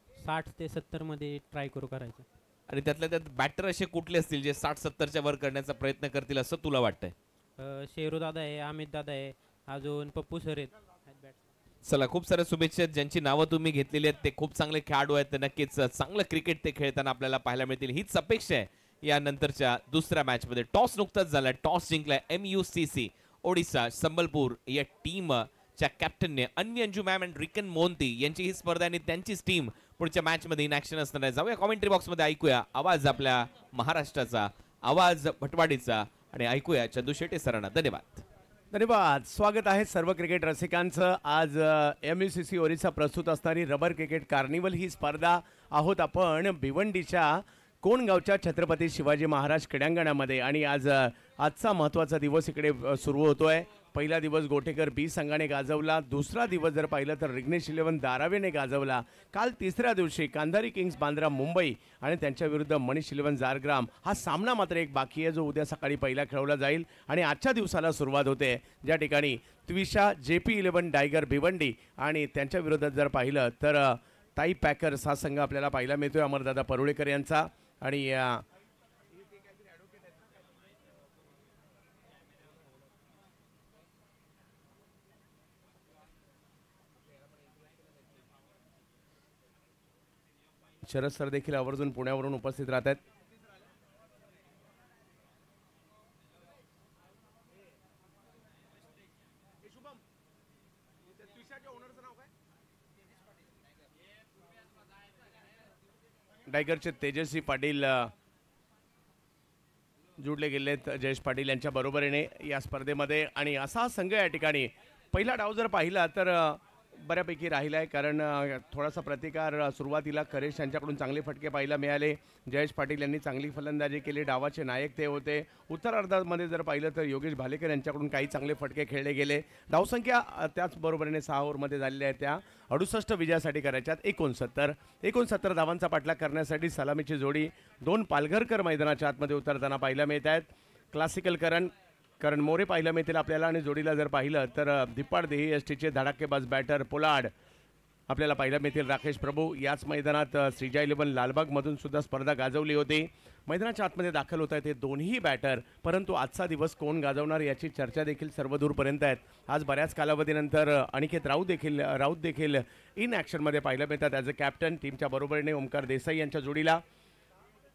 60 ते 70 मध्ये ट्राय करू करायचं।
आणि त्यातल्या त्यात बॅटर असे कुठले असतील जे 60-70च्या वर करण्याचा प्रयत्न करतील असं तुला वाटतंय?
शेरू दादा आहे, अमित दादा आहे, अजून पप्पू सर आहेत।
चला, खूप साऱ्या शुभेच्छा। ज्यांची नावं तुम्ही घेतलेली आहेत ते खूप चांगले खेळाडू आहेत, नक्कीच चांगलं क्रिकेट ते खेळताना आपल्याला पाहायला मिळतील, हीच अपेक्षा आहे यानंतरच्या दुसऱ्या मॅच मध्ये। टॉस नुकताच झाला, टॉस जिंकलाय MUCC ओडिसा संबलपूर या टीमच्या कॅप्टनने अन्वी अंजू मॅम अँड रिकन मोहंती यांची ही स्पर्धा आणि त्यांचीच टीम पुढच्या मॅच मध्ये इन ॲक्शन असणार आहे। जाऊया कॉमेंट्री बॉक्स मध्ये, ऐकूया आवाज आपल्या महाराष्ट्राचा, आवाज भटवाडीचा आणि ऐकूया चंदू शेट्टे सरांना। धन्यवाद।
धन्यवाद। स्वागत आहे सर्व क्रिकेट रसिकांचं। आज MUCC ओरिसा प्रस्तुत असणारी रबर क्रिकेट कार्निवल ही स्पर्धा आहोत आपण भिवंडीच्या कोणगावच्या छत्रपती शिवाजी महाराज क्रीडांगणामध्ये आणि आजचा महत्त्वाचा दिवस इकडे सुरू होतोय। पहिला दिवस गोटेकर B संघाने गाजवला, दुसरा दिवस जर पाहिलं तर रिग्नेश 11 धारावीने गाजवला। काल तिसऱ्या दिवशी कांधारी किंग्स बांद्रा मुंबई आणि त्यांच्या विरुद्ध मनीष 11 जारग्राम हा सामना मात्र एक बाकी आहे जो उद्या सकाळी पहिला खेळवला जाईल आणि आजच्या दिवसाला सुरुवात होते ज्या ठिकाणी त्विषा JP 11 टायगर भिवंडी आणि त्यांच्या विरोधात जर पाहिलं तर ताई पॅकर्स हा संघ आपल्याला पाहायला मिळतोय अमरदादा परुळेकर यांचा। आणि शरद सर देखील आवर्जून पुण्यावरून उपस्थित राहत आहेत। टायगरचे तेजस्वी पाटील जुडले गेले आहेत जयेश पाटील यांच्या बरोबरीने या स्पर्धेमध्ये आणि असा संघ या ठिकाणी पहिला डाव जर पाहिला तर बऱ्यापैकी राहिला आहे, कारण थोडासा प्रतिकार सुरुवातीला करेश यांच्याकडून चांगले फटके पाहायला मिळाले. जयेश पाटील यांनी चांगली फलंदाजी केली, डावाचे नायक ते होते. उत्तरार्धामध्ये जर पाहिलं तर योगेश भालेकर यांच्याकडून काही चांगले फटके खेळले गेले. धावसंख्या त्याचबरोबरीने 6 ओव्हरमध्ये झालेल्या आहेत त्या 68 विजयासाठी करायच्यात. 69 धावांचा पाठलाग करण्यासाठी सलामीची जोडी 2 पालघरकर मैदानाच्या आतमध्ये उतरताना पाहायला मिळत आहेत. क्लासिकल करण मोरे पाहायला मिळतील आपल्याला, आणि जोडीला जर पाहिलं तर धिप्पाड देही एसटीचे धडाकेबाज बॅटर पोलार्ड आपल्याला पाहायला मिळतील. राकेश प्रभू याच मैदानात श्रीजा 11 लालबागमधून सुद्धा स्पर्धा गाजवली होती. मैदानाच्या आतमध्ये दाखल होत आहेत हे दोन्ही बॅटर, परंतु आजचा दिवस कोण गाजवणार याची चर्चा देखील सर्वदूरपर्यंत आहेत. आज बऱ्याच कालावधीनंतर अनिकेत राऊत देखील इन ॲक्शनमध्ये पाहायला मिळतात ॲज अ कॅप्टन. टीमच्या बरोबरीने ओमकार देसाई यांच्या जोडीला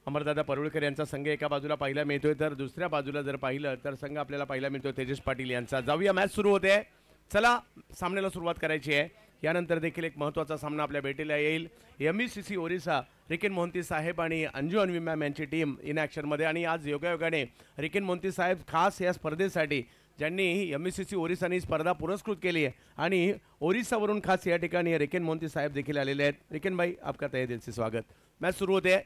अमरदादा परुळकर यांचा संघ एका बाजूला पाहायला मिळतोय, तर दुसऱ्या बाजूला जर पाहिलं तर संघ आपल्याला पाहायला मिळतोय तेजस पाटील यांचा. जाऊया, मॅच सुरू होते. चला, सामन्याला सुरुवात करायची आहे. यानंतर देखील एक महत्त्वाचा सामना आपल्या भेटीला येईल. MECC ओरिसा रिकेन मोहंती साहेब आणि अंजू अन्वी मॅम यांची टीम इन ॲक्शनमध्ये. आणि आज योगायोगाने रिकेन मोहंती साहेब खास या स्पर्धेसाठी, ज्यांनी MECC ओरिसाने स्पर्धा पुरस्कृत केली आहे, आणि ओरिसावरून खास या ठिकाणी रिकेन मोहंती साहेब देखील आलेले आहेत. रिकेन भाई, आपका तहे दिल से स्वागत. मॅच सुरू होते.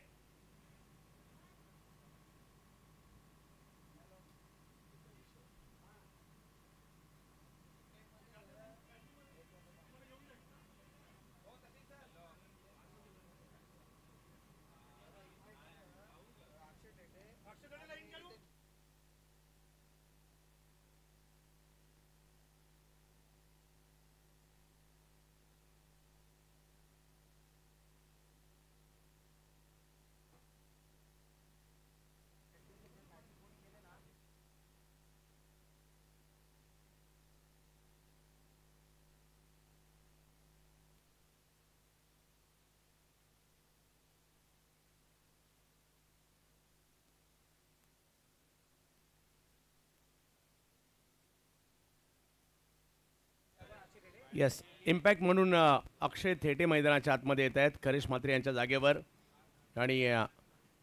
येस, इम्पॅक्ट म्हणून अक्षय थेटे मैदानाच्या आतमध्ये येत आहेत करिश म्हात्रे यांच्या जागेवर. आणि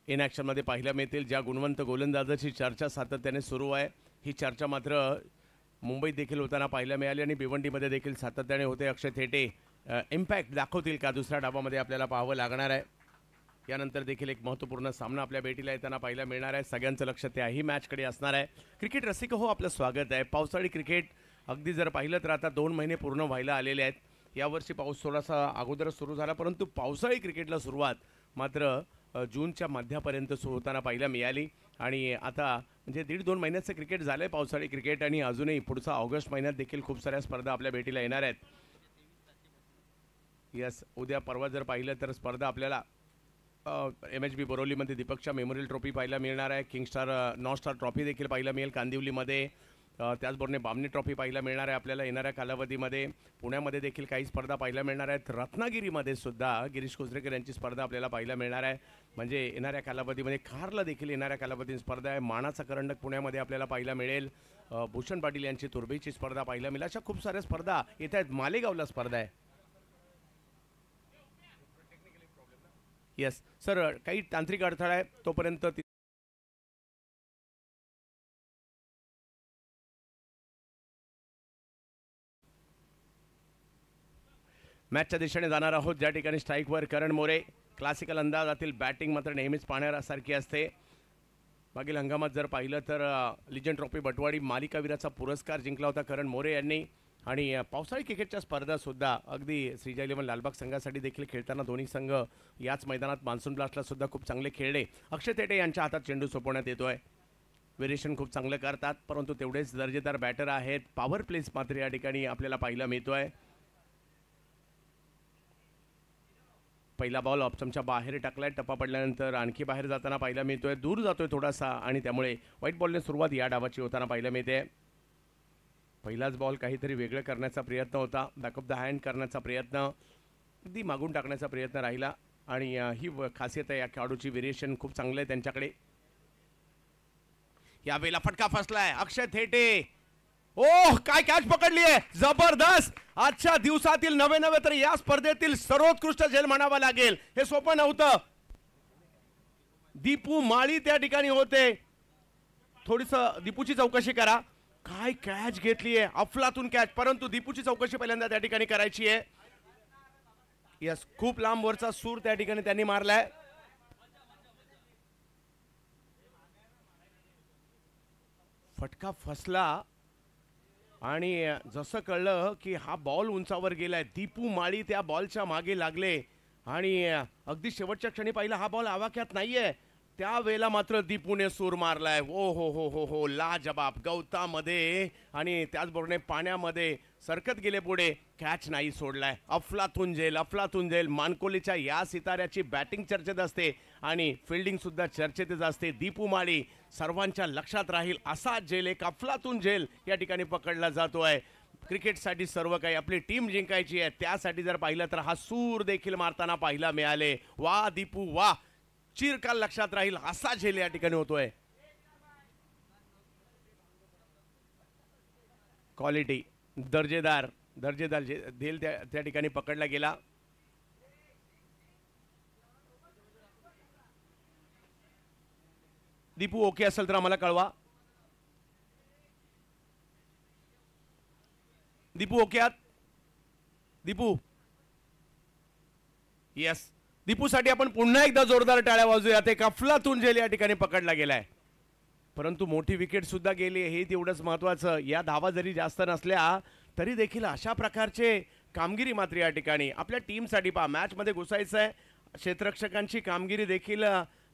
इन ॲक्शनमध्ये पाहायला मिळतील ज्या गुणवंत गोलंदाजाची चर्चा सातत्याने सुरू आहे, ही चर्चा मात्र मुंबईत देखील होताना पाहायला मिळाली आणि भिवंडीमध्ये देखील सातत्याने होते. अक्षय थेटे इम्पॅक्ट दाखवतील का दुसऱ्या डावामध्ये आपल्याला पाहावं लागणार आहे. यानंतर देखील एक महत्त्वपूर्ण सामना आपल्या भेटीला येताना पाहायला मिळणार आहे. सगळ्यांचं लक्ष त्याही मॅचकडे असणार आहे. क्रिकेट रसिक हो, आपलं स्वागत आहे. पावसाळी क्रिकेट अगदी जर पाहिलं तर आता 2 महिने पूर्ण व्हायला आलेले आहेत. यावर्षी पाऊस थोडासा अगोदरच सुरू झाला, परंतु पावसाळी क्रिकेटला सुरुवात मात्र जूनच्या मध्यापर्यंत सुरू होताना पाहायला मिळाली. आणि आता म्हणजे 1.5-2 महिन्याचं क्रिकेट झालं आहे पावसाळी क्रिकेट, आणि अजूनही पुढचा ऑगस्ट महिन्यात देखील खूप साऱ्या स्पर्धा आपल्या भेटीला येणार आहेत. यस, उद्या परवा जर पाहिलं तर स्पर्धा आपल्याला MHB बोरोलीमध्ये दीपकच्या मेमोरियल ट्रॉफी पाहायला मिळणार आहे. किंगस्टार नॉस्टार ट्रॉफी देखील पाहायला मिळेल कांदिवलीमध्ये. त्याचबरोबर बामणी ट्रॉफी पाहायला मिळणार आहे आपल्याला येणाऱ्या कालावधीमध्ये. पुण्यामध्ये देखील काही स्पर्धा पाहायला मिळणार आहेत. रत्नागिरीमध्ये सुद्धा गिरीश कोचरेकर यांची स्पर्धा आपल्याला पाहायला मिळणार आहे. म्हणजे येणाऱ्या कालावधीमध्ये खारला देखील येणाऱ्या कालावधीत स्पर्धा आहे. मानाचा करंडक पुण्यामध्ये आपल्याला पाहायला मिळेल. भूषण पाटील यांची तुर्बीची स्पर्धा पाहायला मिळेल. अशा खूप साऱ्या स्पर्धा येत आहेत. मालेगावला स्पर्धा आहे. येस सर, काही तांत्रिक अडथळा आहे तोपर्यंत मॅचच्या दिशेने जाणार आहोत. ज्या ठिकाणी स्ट्राईकवर करण मोरे. क्लासिकल अंदाजातील बॅटिंग मात्र नेहमीच पाहण्यासारखी असते. मागील हंगामात जर पाहिलं तर लिजंड ट्रॉफी बटवाडी मालिकावीराचा पुरस्कार जिंकला होता करण मोरे यांनी. आणि पावसाळी क्रिकेटच्या स्पर्धासुद्धा अगदी श्रीजा 11 लालबाग संघासाठी देखील खेळताना दोन्ही संघ याच मैदानात मान्सून ब्लास्टला सुद्धा खूप चांगले खेळले. अक्षय थेटे यांच्या हातात चेंडू सोपवण्यात येतोय. व्हेरिएशन खूप चांगलं करतात, परंतु तेवढेच दर्जेदार बॅटर आहेत. पॉवर प्लेस मात्र या ठिकाणी आपल्याला पाहायला मिळतोय. पहिला बॉल ऑप्शनच्या बाहेर टाकलाय. टप्पा पडल्यानंतर आणखी बाहेर जाताना पाहायला मिळतोय. दूर जातोय थोडासा, आणि त्यामुळे व्हाईट बॉलने सुरुवात या डावाची होताना पाहायला मिळते. पहिलाच बॉल काहीतरी वेगळं करण्याचा प्रयत्न होता. बॅक ऑफ द हँड करण्याचा प्रयत्न, अगदी मागून टाकण्याचा प्रयत्न राहिला. आणि ही खासियत आहे या खेळाडूची. व्हेरिएशन खूप चांगलं आहे त्यांच्याकडे. यावेळेला फटका फसलाय अक्षय थेटे. ओह, काय कॅच पकडली आहे, जबरदस्त. आजच्या दिवसातील नवे तर या स्पर्धेतील सर्वोत्कृष्ट झेल म्हणावा लागेल. हे सोपं नव्हतं. दीपू माळी त्या ठिकाणी होते. थोडीसं दीपूची चौकशी करा. काय कॅच घेतली आहे, अफलातून कॅच. परंतु दीपूची चौकशी पहिल्यांदा त्या ठिकाणी करायची आहे. यस, खूप लांब वरचा सूर त्या ठिकाणी त्यांनी मारलाय. फटका फसला आणि जसं कळलं की हा बॉल उंचावर गेलाय, दीपू माळी त्या बॉलच्या मागे लागले आणि अगदी शेवटच्या क्षणी पाहिलं हा बॉल आवाक्यात नाहीये, त्यावेळेला मात्र दीपूने सूर मारलाय. ओ हो हो हो हो, लाजबाब. गवतामध्ये आणि त्याचबरोबर पाण्यामध्ये सरकत गेले पुढे, कॅच नाही सोडलाय. अफलातून झेल. मानकोलीच्या या सिताऱ्याची बॅटिंग चर्चेत असते आणि फिल्डिंग सुद्धा चर्चेतच असते. दीपू माळी सर्वांच्या लक्षात राहील असा झेल, एक अफलातून झेल या ठिकाणी पकडला जातोय. क्रिकेटसाठी सर्व काही, आपली टीम जिंकायची आहे, त्यासाठी जर पाहिलं तर हा सूर देखील मारताना पाहायला मिळाले. वा दीपू वा, चिरकाल लक्षात राहील असा झेल या ठिकाणी होतोय. क्वालिटी, दर्जेदार झेल त्या ठिकाणी पकडला गेला. दीपू ओके असेल तर आम्हाला कळवा. दीपू ओके आहात? दीपू, येस. दीपूसाठी आपण पुन्हा एकदा जोरदार टाळ्या वाजूयात. एक अफलातून झेल या ठिकाणी पकडला गेलाय. परंतु मोठी विकेट सुद्धा गेली, हे तेवढंच महत्वाचं. या धावा जरी जास्त नसल्या तरी देखील अशा प्रकारचे कामगिरी मात्र या ठिकाणी आपल्या टीमसाठी पहा, मॅचमध्ये घुसायचं आहे. क्षेत्ररक्षकांची कामगिरी देखील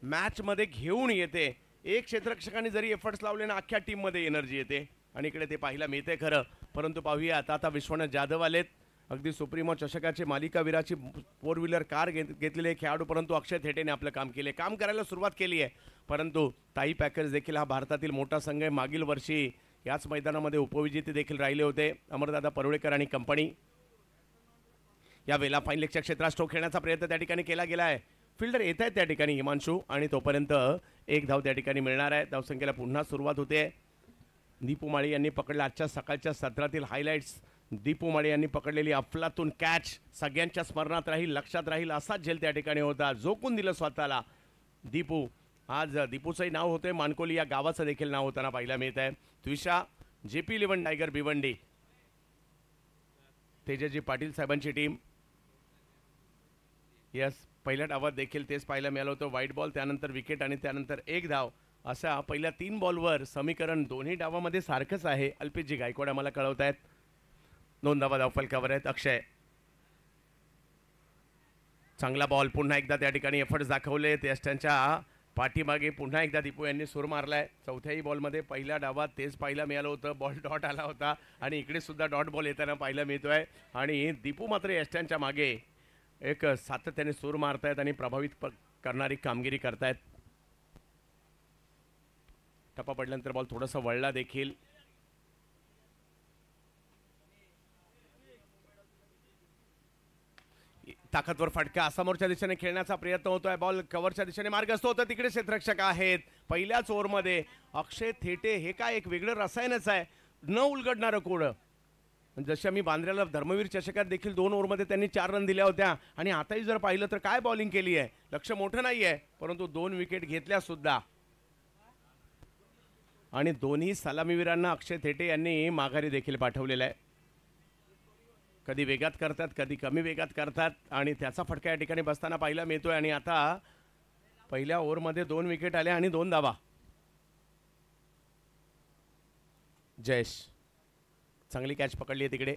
मॅचमध्ये घेऊन येते. एक क्षेत्ररक्षकांनी जरी एफर्ट्स लावले ना, अख्ख्या टीममध्ये एनर्जी येते आणि इकडे ते पाहायला मिळते खरं. परंतु पाहूया आता विश्वनाथ जाधव आलेत, अगदी सुप्रीमो चषकाचे मालिकावीराची 4 व्हीलर कार घेतलेले खेळाडू. परंतु अक्षय थेटेने आपलं काम करायला सुरुवात केली आहे. परंतु ताई पॅकर्स देखील हा भारतातील मोठा संघ आहे. मागील वर्षी याच मैदानामध्ये उपविजेते देखील राहिले होते अमरदादा परुळेकर आणि कंपनी. या वेळेला फाईन लेगच्या क्षेत्रात स्ट्रोक खेळण्याचा प्रयत्न त्या ठिकाणी केला गेला आहे. फिल्डर येत आहेत त्या ठिकाणी हिमांशू, आणि तोपर्यंत एक धाव त्या ठिकाणी मिळणार आहे. धावसंख्येला पुन्हा सुरुवात होते. दीपू माळी यांनी पकडला आजच्या सकाळच्या सत्रातील हायलाइट्स. दीपू माळी यांनी पकडलेली अफलातून कॅच सगळ्यांच्या स्मरणात राहील, लक्षात राहील असाच झेल त्या ठिकाणी होता. झोकून दिलं स्वतःला दीपू. आज दीपूचंही नाव होतंय, मानकोली या गावाचं देखील नाव होताना पाहायला मिळत आहे. त्विषा, JP11 टायगर भिवंडी, तेजस्वी पाटील साहेबांची टीम. यस, पहिल्या डावात देखील तेच पाहायला मिळालं होतं. व्हाईट बॉल, त्यानंतर विकेट आणि त्यानंतर एक धाव, असा पहिल्या 3 बॉलवर समीकरण दोन्ही डावामध्ये सारखंच आहे. अल्पितजी गायकवाड आम्हाला कळवत आहेत. 2 धावा धावफलकावर आहेत. अक्षय, चांगला बॉल. पुन्हा एकदा त्या ठिकाणी एफर्ट्स दाखवले. त्यांच्या पाठीमागे पुन्हा एकदा दीपू यांनी सूर मारलाय. चौथ्याही बॉलमध्ये पहिल्या डावात तेच पाहायला मिळालं होतं. बॉल डॉट आला होता आणि इकडे सुद्धा डॉट बॉल येताना पाहायला मिळतोय. आणि दीपू मात्र यष्ट्यांच्या मागे एक सातत्याने सूर मारतायत आणि प्रभावित करणारी कामगिरी करतायत. टप्पा पडल्यानंतर बॉल थोडासा वळला देखील. ताकदवर फटका, समोरच्या दिशेने खेळण्याचा प्रयत्न होतोय. बॉल कव्हरच्या दिशेने मार्गस्थ होतं. तिकडे क्षेत्ररक्षक आहेत. पहिल्याच ओव्हरमध्ये अक्षय थेटे, हे काय एक वेगळं रसायनच आहे, न उलगडणारं कोडं. जसे आम्ही बांद्र्याला धर्मवीर चषकात देखील 2 ओव्हरमध्ये त्यांनी 4 रन दिल्या होत्या आणि आताही जर पाहिलं तर काय बॉलिंग केली आहे. लक्ष मोठं नाही आहे, परंतु 2 विकेट घेतल्या सुद्धा. आणि दोन्ही सलामीवीरांना अक्षय थेटे यांनी माघारी देखील पाठवलेलं आहे. कधी वेगात करतात, कधी कमी वेगात करतात आणि त्याचा फटका या ठिकाणी बसताना पाहायला मिळतोय. आणि आता पहिल्या ओव्हरमध्ये 2 विकेट आल्या आणि 2 धावा. जयेश, चांगली कॅच पकडली आहे तिकडे.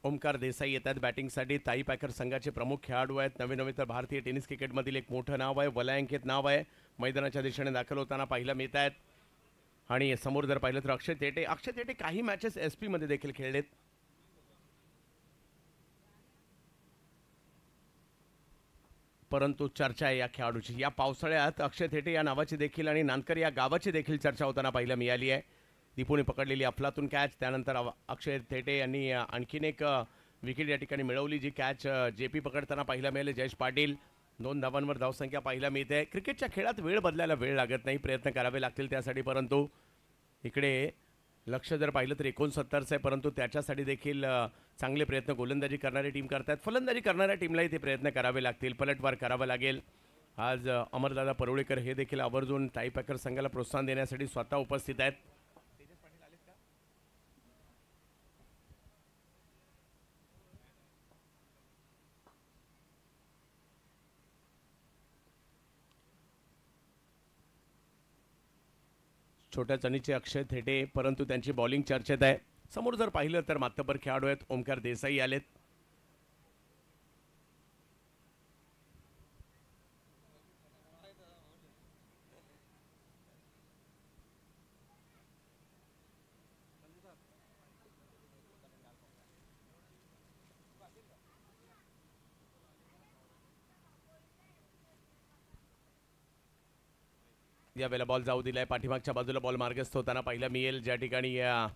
ओमकार देसाई येतात बॅटिंगसाठी. ताई पॅकर संघाचे प्रमुख खेळाडू आहेत. नवे तर भारतीय टेनिस क्रिकेटमधील एक मोठं नाव आहे, वलयांकित नाव आहे. मैदानाच्या दिशेने दाखल होताना पाहायला मिळत आहेत. आणि समोर जर पाहिलं तर अक्षय थेटे काही मॅचेस SP मध्ये देखील खेळलेत. परंतु चर्चा आहे या खेळाडूची. या पावसाळ्यात अक्षय थेटे या नावाची देखील आणि नानकर या गावाची देखील चर्चा होताना पाहायला मिळाली आहे. दीपूने पकडलेली अफलातून कॅच, त्यानंतर अक्षय थेटे यांनी आणखीन एक विकेट या ठिकाणी मिळवली, जी कॅच JP पकडताना पाहायला मिळाले. जयेश पाटील, 2 धावांवर धावसंख्या पाहायला मिळते. क्रिकेटच्या खेळात वेळ बदलायला वेळ लागत नाही, प्रयत्न करावे लागतील त्यासाठी. परंतु इकडे लक्ष जर पाहिलं तर 69चं आहे, परंतु त्याच्यासाठी देखील चांगले प्रयत्न गोलंदाजी करणारी टीम करतात. फलंदाजी करणाऱ्या टीमलाही ते प्रयत्न करावे लागतील, पलटवार करावा लागेल. आज अमरदादा परुळेकर हे देखील आवर्जून टाईपॅकर संघाला प्रोत्साहन देण्यासाठी स्वतः उपस्थित आहेत. छोट्या चणीचे अक्षय थेटे, परंतु त्यांची बॉलिंग चर्चेत आहे. समोर जर पाहिलं तर मातब्बर खेळाडू आहेत, ओमकार देसाई आलेत. यावेळेला बॉल जाऊ दिलाय, पाठीमागच्या बाजूला बॉल मार्गस्थ होताना पाहिला मिळेल, ज्या ठिकाणी या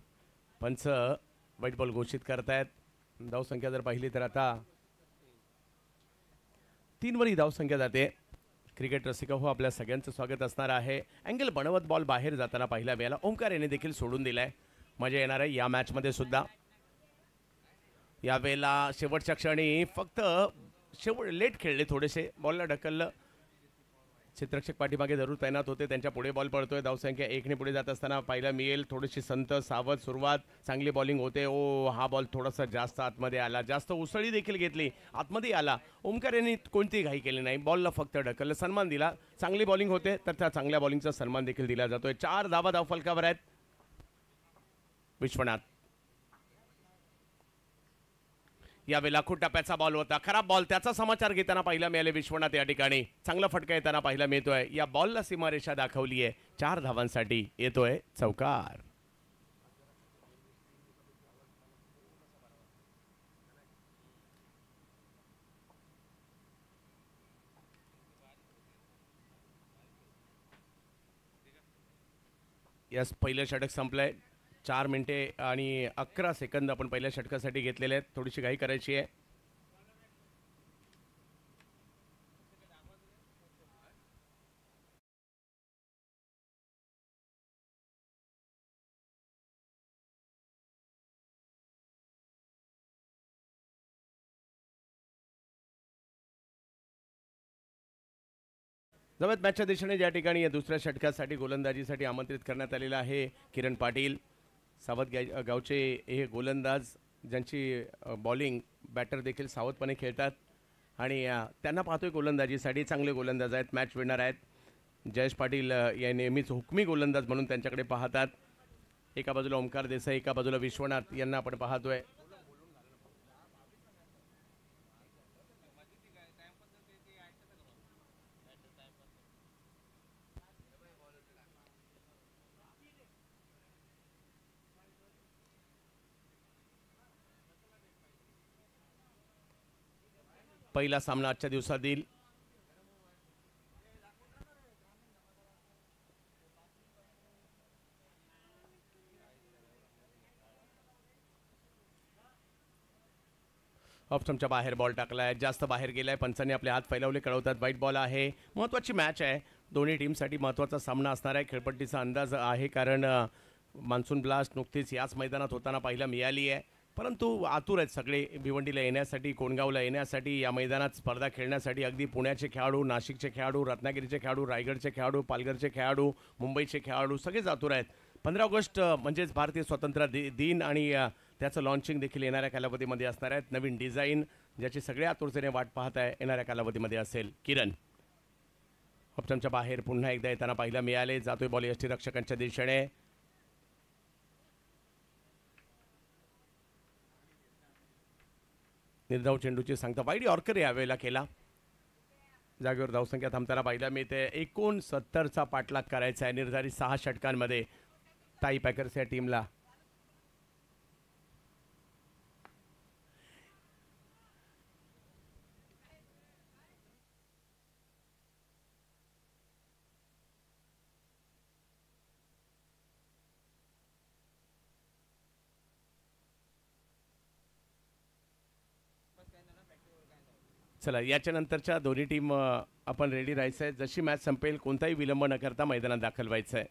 पंच व्हाईट बॉल घोषित करतायत. धावसंख्या जर पाहिली तर आता 3 वरही धावसंख्या जाते. क्रिकेट रसिक हो, आपल्या सगळ्यांचं स्वागत असणार आहे. अँगल बनवत बॉल बाहेर जाताना पाहिला मिळाला, ओमकार याने देखील सोडून दिलाय. मजा येणार आहे या मॅचमध्ये सुद्धा. यावेळेला शेवटच्या क्षणी फक्त लेट खेळले, थोडेसे बॉलला ढकललं. चित्रक्षक पाठीमागे जरूर तैनात होते, त्यांच्या पुढे बॉल पडतोय. धावसंख्या 1 ने पुढे जात असताना पाहिला मिळेल, थोडीशी संत सावध सुरुवात, चांगली बॉलिंग होते. हा बॉल थोडासा जास्त आतमध्ये आला, जास्त उसळी देखील घेतली, आतमध्ये आला. ओमकार यांनी कोणतीही घाई केली नाही, बॉलला फक्त ढकललं, सन्मान दिला. चांगली बॉलिंग होते तर त्या चांगल्या बॉलिंगचा सन्मान देखील दिला जातोय. 4 धावा धावफलकावर आहेत. विश्वनाथ यावेळेला खूप टप्प्याचा बॉल होता, खराब बॉल, त्याचा समाचार घेताना पाहिला मिळाले विश्वनाथ. या ठिकाणी चांगला फटका येताना पाहिला मिळतोय. या बॉलला सीमारेषा दाखवली आहे, 4 धावांसाठी येतोय चौकार. यस, पहिलं षटक संपलंय. 4 मिनिटे आणि 11 सेकंद आपण पहिल्या षटकासाठी घेतलेले आहेत. थोडीशी घाई करायची आहे. जवळ मॅचच्या दिशेने ज्या ठिकाणी या दुसऱ्या षटकासाठी गोलंदाजीसाठी आमंत्रित करण्यात आलेलं आहे किरण पाटील. सावध गावचे हे गोलंदाज, ज्यांची बॉलिंग बॅटर देखील सावधपणे खेळतात आणि त्यांना पाहतोय गोलंदाजीसाठी. चांगले गोलंदाज आहेत, मॅच विनर आहेत. जयेश पाटील या नेहमीच हुकमी गोलंदाज म्हणून त्यांच्याकडे पाहतात. एका बाजूला ओमकार देसाई, एका बाजूला विश्वनाथ यांना आपण पाहतोय. पहिला सामना आजच्या दिवसात येईल. ऑफ स्टंपच्या बाहेर बॉल टाकलाय, जास्त बाहेर गेलाय. पंचांनी आपले हात फैलावले, कळवतात व्हाईट बॉल आहे. महत्त्वाची मॅच आहे, दोन्ही टीमसाठी महत्त्वाचा सामना असणार आहे. खेळपट्टीचा अंदाज आहे, कारण मान्सून ब्लास्ट नुकतीच याच मैदानात होताना पाहायला मिळाली आहे. परंतु आतुर आहेत सगळे भिवंडीला येण्यासाठी, कोणगावला येण्यासाठी, या मैदानात स्पर्धा खेळण्यासाठी. अगदी पुण्याचे खेळाडू, नाशिकचे खेळाडू, रत्नागिरीचे खेळाडू, रायगडचे खेळाडू, पालघरचे खेळाडू, मुंबईचे खेळाडू सगळेच आतुर आहेत. 15 ऑगस्ट म्हणजेच भारतीय स्वातंत्र्य दिन आणि त्याचं लॉन्चिंग देखील येणाऱ्या कालावधीमध्ये असणार आहेत. नवीन डिझाईन ज्याची सगळ्या आतुरतेने वाट पाहत आहे, येणाऱ्या कालावधीमध्ये असेल. किरण ऑप्शनच्या बाहेर पुन्हा एकदा येताना पाहायला मिळाले. जातोय बॉल यष्टीरक्षकांच्या दिशेने. निर्धाव चेंडूची सांगता वाईड यॉर्कर यावेळेला केला. जागेवर धावसंख्या थांबताना पाहायला मिळते. 69चा पाठलाग करायचा आहे निर्धारित 6 षटकांमध्ये टाई पॅकर्स या टीमला. चला, याच्या नंतरच्या दोन्ही टीम आपण रेडी राहायचं आहे. जशी मॅच संपेल कोणताही विलंब न करता मैदानात दाखल व्हायचं आहे.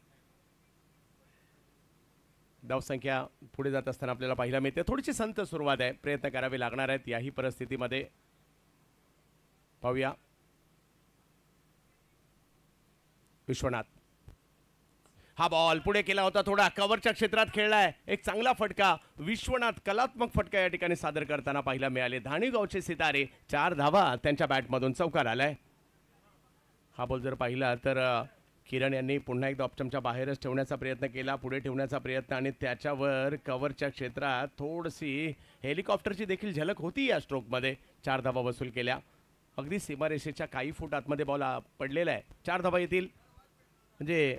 धावसंख्या पुढे जात असताना आपल्याला पाहायला मिळते. थोडीशी संत सुरुवात आहे, प्रयत्न करावे लागणार आहेत याही परिस्थितीमध्ये. पाहूया विश्वनाथ, हा बॉल पुढे केला होता, थोडा कव्हरच्या क्षेत्रात खेळलाय, एक चांगला फटका. विश्वनाथ कलात्मक फटका या ठिकाणी सादर करताना पाहायला मिळाले. धाणीगावचे सितारे 4 धावा त्यांच्या बॅटमधून चौकार आलाय. हा बॉल जर पाहिला तर किरण यांनी पुन्हा एकदा ऑप्शनच्या बाहेरच ठेवण्याचा प्रयत्न केला, पुढे ठेवण्याचा प्रयत्न, आणि त्याच्यावर कव्हरच्या क्षेत्रात थोडीशी हेलिकॉप्टरची देखील झलक होती या स्ट्रोकमध्ये. 4 धावा वसूल केल्या. अगदी सीमारेषेच्या काही फूट आतमध्ये बॉल पडलेला आहे. 4 धावा येतील म्हणजे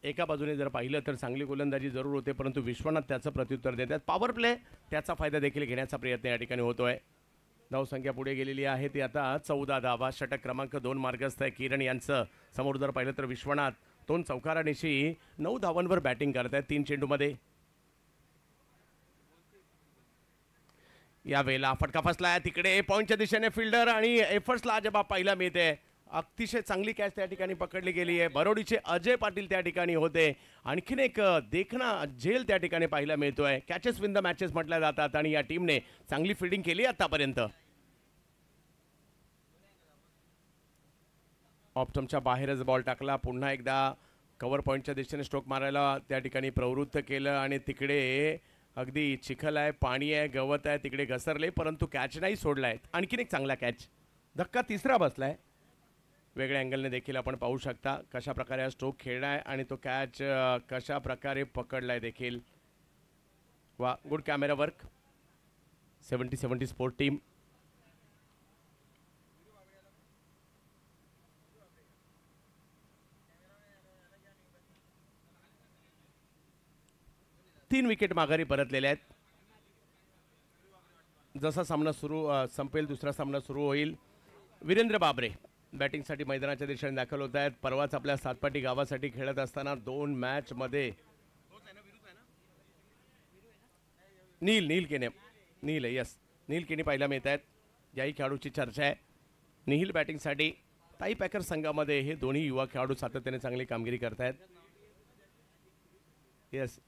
एका बाजूने जर पाहिलं तर चांगली गोलंदाजी जरूर होते, परंतु विश्वनाथ त्याचं प्रत्युत्तर देतात. पॉवर प्ले त्याचा फायदा देखील घेण्याचा प्रयत्न या ठिकाणी होतोय. धावसंख्या पुढे गेलेली आहे ती आता 14 धावा. षटक क्रमांक 2 मार्गस्थ आहे किरण यांचं. समोर जर पाहिलं तर विश्वनाथ 2 चौकारानिशी 9 धावांवर बॅटिंग करत आहेत 3 चेंडूमध्ये. यावेळेला फटका फसलाय तिकडे पॉईंटच्या दिशेने फिल्डर, आणि एफर्ट्सला अजबाब पाहायला मिळते. अतिशय चांगली कॅच त्या ठिकाणी पकडली गेली आहे. बरोडीचे अजय पाटील त्या ठिकाणी होते. आणखीन एक देखणा झेल त्या ठिकाणी पाहायला मिळतोय. कॅचेस विन द मॅचेस म्हटल्या जातात आणि या टीमने चांगली फिल्डिंग केली आतापर्यंत. ऑप्टमच्या बाहेरच बॉल टाकला. पुन्हा एकदा कव्हर पॉईंटच्या दिशेने स्ट्रोक मारायला त्या ठिकाणी प्रवृत्त केलं, आणि तिकडे अगदी चिखल आहे, पाणी आहे, गवत आहे, तिकडे घसरले, परंतु कॅच नाही सोडलाय. आणखीन एक चांगला कॅच. धक्का तिसरा बसलाय. वेगळ्या अँगलने देखील आपण पाहू शकता कशा प्रकारे हा स्ट्रोक खेळलाय आणि तो कॅच कशा प्रकारे पकडलाय देखील. वा, good camera work. 70-70 sport team. तीन विकेट माघारी परतलेले आहेत. जसा सामना संपेल दुसरा सामना सुरू होईल. वीरेंद्र बाबरे बॅटिंगसाठी मैदानाच्या दिशेने दाखल होत आहेत. परवाच आपल्या सातपाटी गावासाठी खेळत असताना 2 मॅचमध्ये नील केने पाहायला मिळत आहेत. याही खेळाडूची चर्चा आहे. निहिल बॅटिंगसाठी. ताई पॅकर संघामध्ये हे दोन्ही युवा खेळाडू सातत्याने चांगली कामगिरी करत आहेत. येस,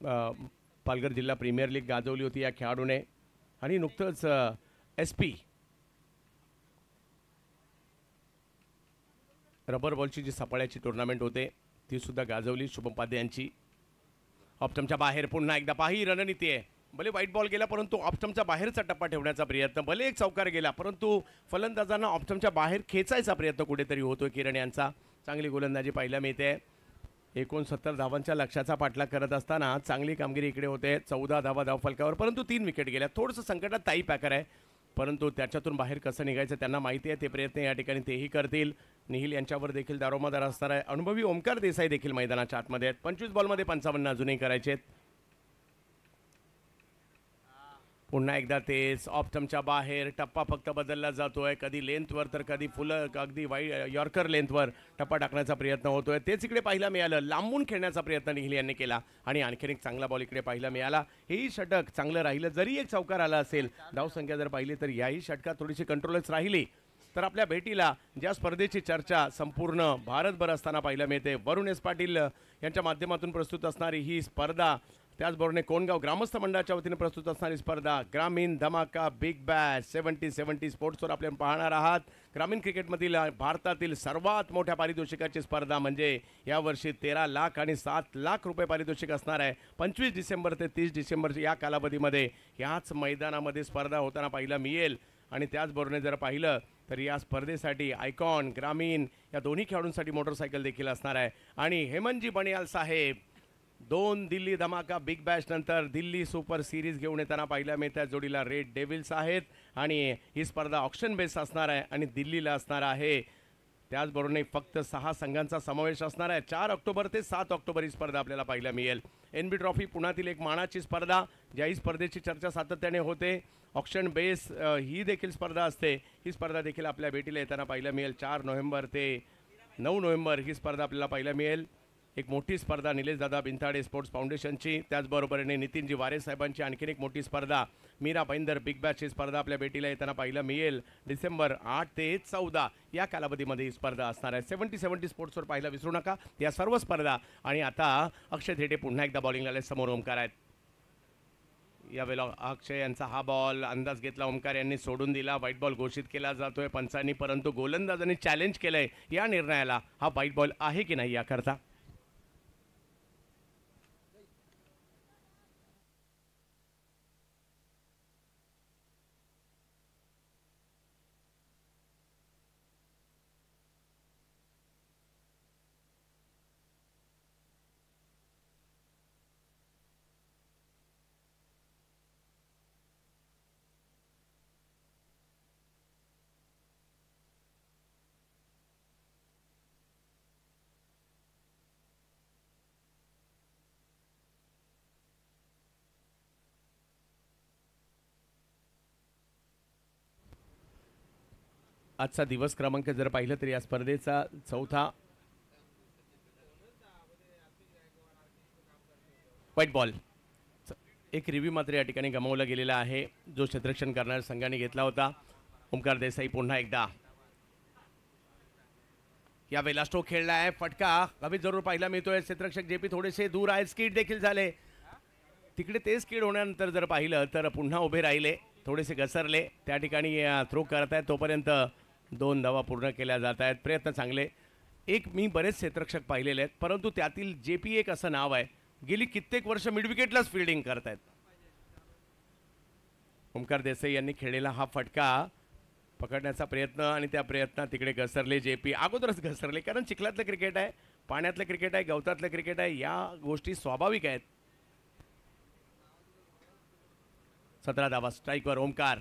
पालघर जिल्हा प्रीमियर लीग गाजवली होती या खेळाडूने, आणि नुकतंच SP रबर बॉलची जी सपाळ्याची टुर्नामेंट होते ती सुद्धा गाजवली शुभम पाध्ये यांची. ऑप्टमच्या बाहेर पुन्हा एकदा पाही रणनीती आहे. भले व्हाईट बॉल गेला, परंतु ऑप्टमच्या बाहेरचा टप्पा ठेवण्याचा प्रयत्न. भले एक चौकार गेला, परंतु फलंदाजांना ऑप्टमच्या बाहेर खेचायचा प्रयत्न कुठेतरी होतोय किरण यांचा. चांगली गोलंदाजी पाहायला मिळते. 69 धावांच्या लक्ष्याचा पाठलाग करत असताना चांगली कामगिरी इकडे होते. 14 धावा धावफलकावर, परंतु 3 विकेट गेल्या. थोडंसं संकटात ताई पॅकर आहे, परंतु त्याच्यातून बाहेर कसं निघायचं त्यांना माहिती आहे. ते प्रयत्न या ठिकाणी तेही करतील. निहिल यांच्यावर देखील दारोमदार असणार आहे. अनुभवी ओमकार देसाई देखील मैदानाच्या आतमध्ये आहेत. 25 बॉलमध्ये 55 अजूनही करायचे आहेत. पुन्हा एकदा तेच ऑप्टमच्या बाहेर टप्पा फक्त बदलला जातोय. कधी लेंथवर तर कधी अगदी यॉर्कर लेंथवर टप्पा टाकण्याचा प्रयत्न होतोय. तेच इकडे पाहायला मिळालं. लांबून खेळण्याचा प्रयत्न निहिल यांनी केला, आणि आणखीन एक चांगला बॉल इकडे पाहायला मिळाला. हेही षटक चांगलं राहिलं. जरी एक चौकार आला असेल, धावसंख्या जर पाहिली तर याही षटकात थोडीशी कंट्रोलच राहिली तर आपल्या भेटीला ज्या स्पर्धेची चर्चा संपूर्ण भारतभर असताना पाहायला मिळते. वरुण एस पाटील यांच्या माध्यमातून प्रस्तुत असणारी ही स्पर्धा, त्याचबरोबर कोणगाव ग्रामस्थ मंडळाच्या वतीने प्रस्तुत असणारी स्पर्धा ग्रामीण धमाका बिग बॅश 70-70 स्पोर्ट्सवर आपण पाहणार आहात. ग्रामीण क्रिकेटमधील भारतातील सर्वात मोठ्या पारितोषिकाची स्पर्धा म्हणजे यावर्षी 13 लाख आणि 7 लाख रुपये पारितोषिक असणार आहे. 25 डिसेंबर ते 30 डिसेंबर या कालावधीमध्ये याच मैदानामध्ये स्पर्धा होताना पाहायला मिळेल. आणि त्याचबरोबर जर पाहिलं तर या स्पर्धेसाठी आयकॉन ग्रामीण या दोन्ही खेळाडूंसाठी मोटरसायकल देखील असणार आहे. आणि हेमंतजी बनियाल साहेब 2 दिल्ली धमाका बिग बॅश नंतर दिल्ली सुपर सिरीज घेऊन येताना पाहायला मिळतात. जोडीला रेड डेव्हिल्स आहेत, आणि ही स्पर्धा ऑक्शन बेस असणार आहे आणि दिल्लीला असणार आहे. त्याचबरोबर फक्त 6 संघांचा समावेश असणार आहे. 4 ऑक्टोबर ते 7 ऑक्टोबर ही स्पर्धा आपल्याला पाहायला मिळेल. NB ट्रॉफी पुण्यातील एक मानाची स्पर्धा, ज्याही स्पर्धेची चर्चा सातत्याने होते. ऑक्शन बेस ही देखील स्पर्धा असते. ही स्पर्धा देखील आपल्या भेटीला येताना पाहायला मिळेल. 4 नोव्हेंबर ते 9 नोव्हेंबर ही स्पर्धा आपल्याला पाहायला मिळेल. एक मोठी स्पर्धा निलेश दादा बिनताडे स्पोर्ट्स फाउंडेशनची, त्याचबरोबरीने नितीनजी वारे साहेबांची आणखीन एक मोठी स्पर्धा मीरा भाईंदर बिग बॅचची स्पर्धा आपल्या भेटीला येताना पाहायला मिळेल. डिसेंबर 8 ते 14 या कालावधीमध्ये ही स्पर्धा असणार आहे. 70-70 स्पोर्ट्सवर पाहायला विसरू नका या सर्व स्पर्धा. आणि आता अक्षय धेटे पुन्हा एकदा बॉलिंगला समोर ओमकार आहेत. यावेळेला अक्षय यांचा हा बॉल अंदाज घेतला, ओमकार यांनी सोडून दिला, व्हाईट बॉल घोषित केला जातोय पंचांनी, परंतु गोलंदाजांनी चॅलेंज केलंय या निर्णयाला. हा व्हाईट बॉल आहे की नाही याकरता. आजचा दिवस क्रमांक जर पाहिलं तरी या स्पर्धेचा चौथा व्हाईट बॉल. एक रिव्ह्यू मात्र या ठिकाणी गमावला गेलेला आहे जो क्षेत्ररक्षण करणाऱ्या संघाने घेतला होता. ओमकार देसाई पुन्हा एकदा या वेळेला स्ट्रोक खेळला आहे, फटका हवी जरूर पाहायला मिळतोय. क्षेत्ररक्षक जेपी थोडेसे दूर आहेत, स्किड देखील झाले तिकडे. ते स्किड होण्यानंतर जर पाहिलं तर पुन्हा उभे राहिले, थोडेसे घसरले, त्या ठिकाणी थ्रो करत आहेत. तोपर्यंत 2 धावा पूर्ण केल्या जात आहेत. प्रयत्न चांगले. एक मी बरेच क्षेत्ररक्षक पाहिलेले आहेत, परंतु त्यातील जेपी एक असं नाव आहे, गेली कित्येक वर्ष मिडविकेटलाच फिल्डिंग करतायत. ओमकार देसाई यांनी खेळलेला हा फटका पकडण्याचा प्रयत्न आणि त्या प्रयत्नात तिकडे घसरले जेपी. अगोदरच घसरले कारण चिखलातलं क्रिकेट आहे, पाण्यातलं क्रिकेट आहे, गवतातलं क्रिकेट आहे, या गोष्टी स्वाभाविक आहेत. 17 धावा स्ट्राईकवर ओमकार.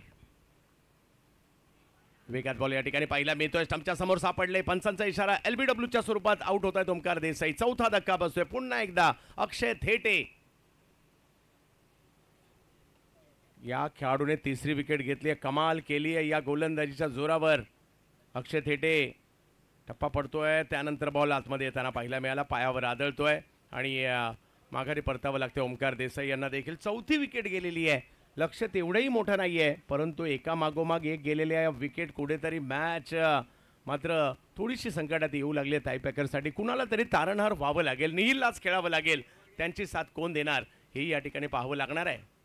वेगात बॉल या ठिकाणी पाहिला मिळतोय, स्टंपच्या समोर सापडले. पंचांचा इशारा, LBWच्या स्वरूपात आउट होत आहेत ओमकार देसाई. चौथा धक्का बसतोय पुन्हा एकदा अक्षय थेटे. या खेळाडूने तिसरी विकेट घेतली आहे, कमाल केली आहे या गोलंदाजीच्या जोरावर. अक्षय थेटे टप्पा पडतोय, त्यानंतर बॉल आतमध्ये येताना पाहायला मिळाला, पायावर आदळतोय आणि माघारी परतावं लागते ओमकार देसाई यांना देखील. चौथी विकेट गेलेली आहे. लक्ष तेवढंही मोठं नाही आहे, परंतु एका मागोमाग एक गेलेल्या या विकेट कुठेतरी मॅच मात्र थोडीशी संकटात येऊ लागली आहे टाय पॅकरसाठी. कुणाला तरी तारणहार व्हावं लागेल, निहिललाच खेळावं लागेल. त्यांची साथ कोण देणार हे या ठिकाणी पाहावं लागणार आहे.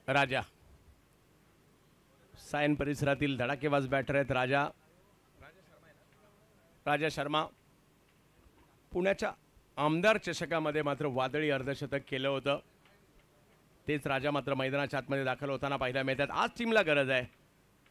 राजा सायन परिसरातील धडाकेबाज बॅटर आहेत राजा शर्मा. पुण्याच्या आमदार चषकामध्ये मात्र वादळी अर्धशतक केलं होतं. तेच राजा मात्र मैदानाच्या आतमध्ये दाखल होताना पाहायला मिळतात. आज टीमला गरज आहे.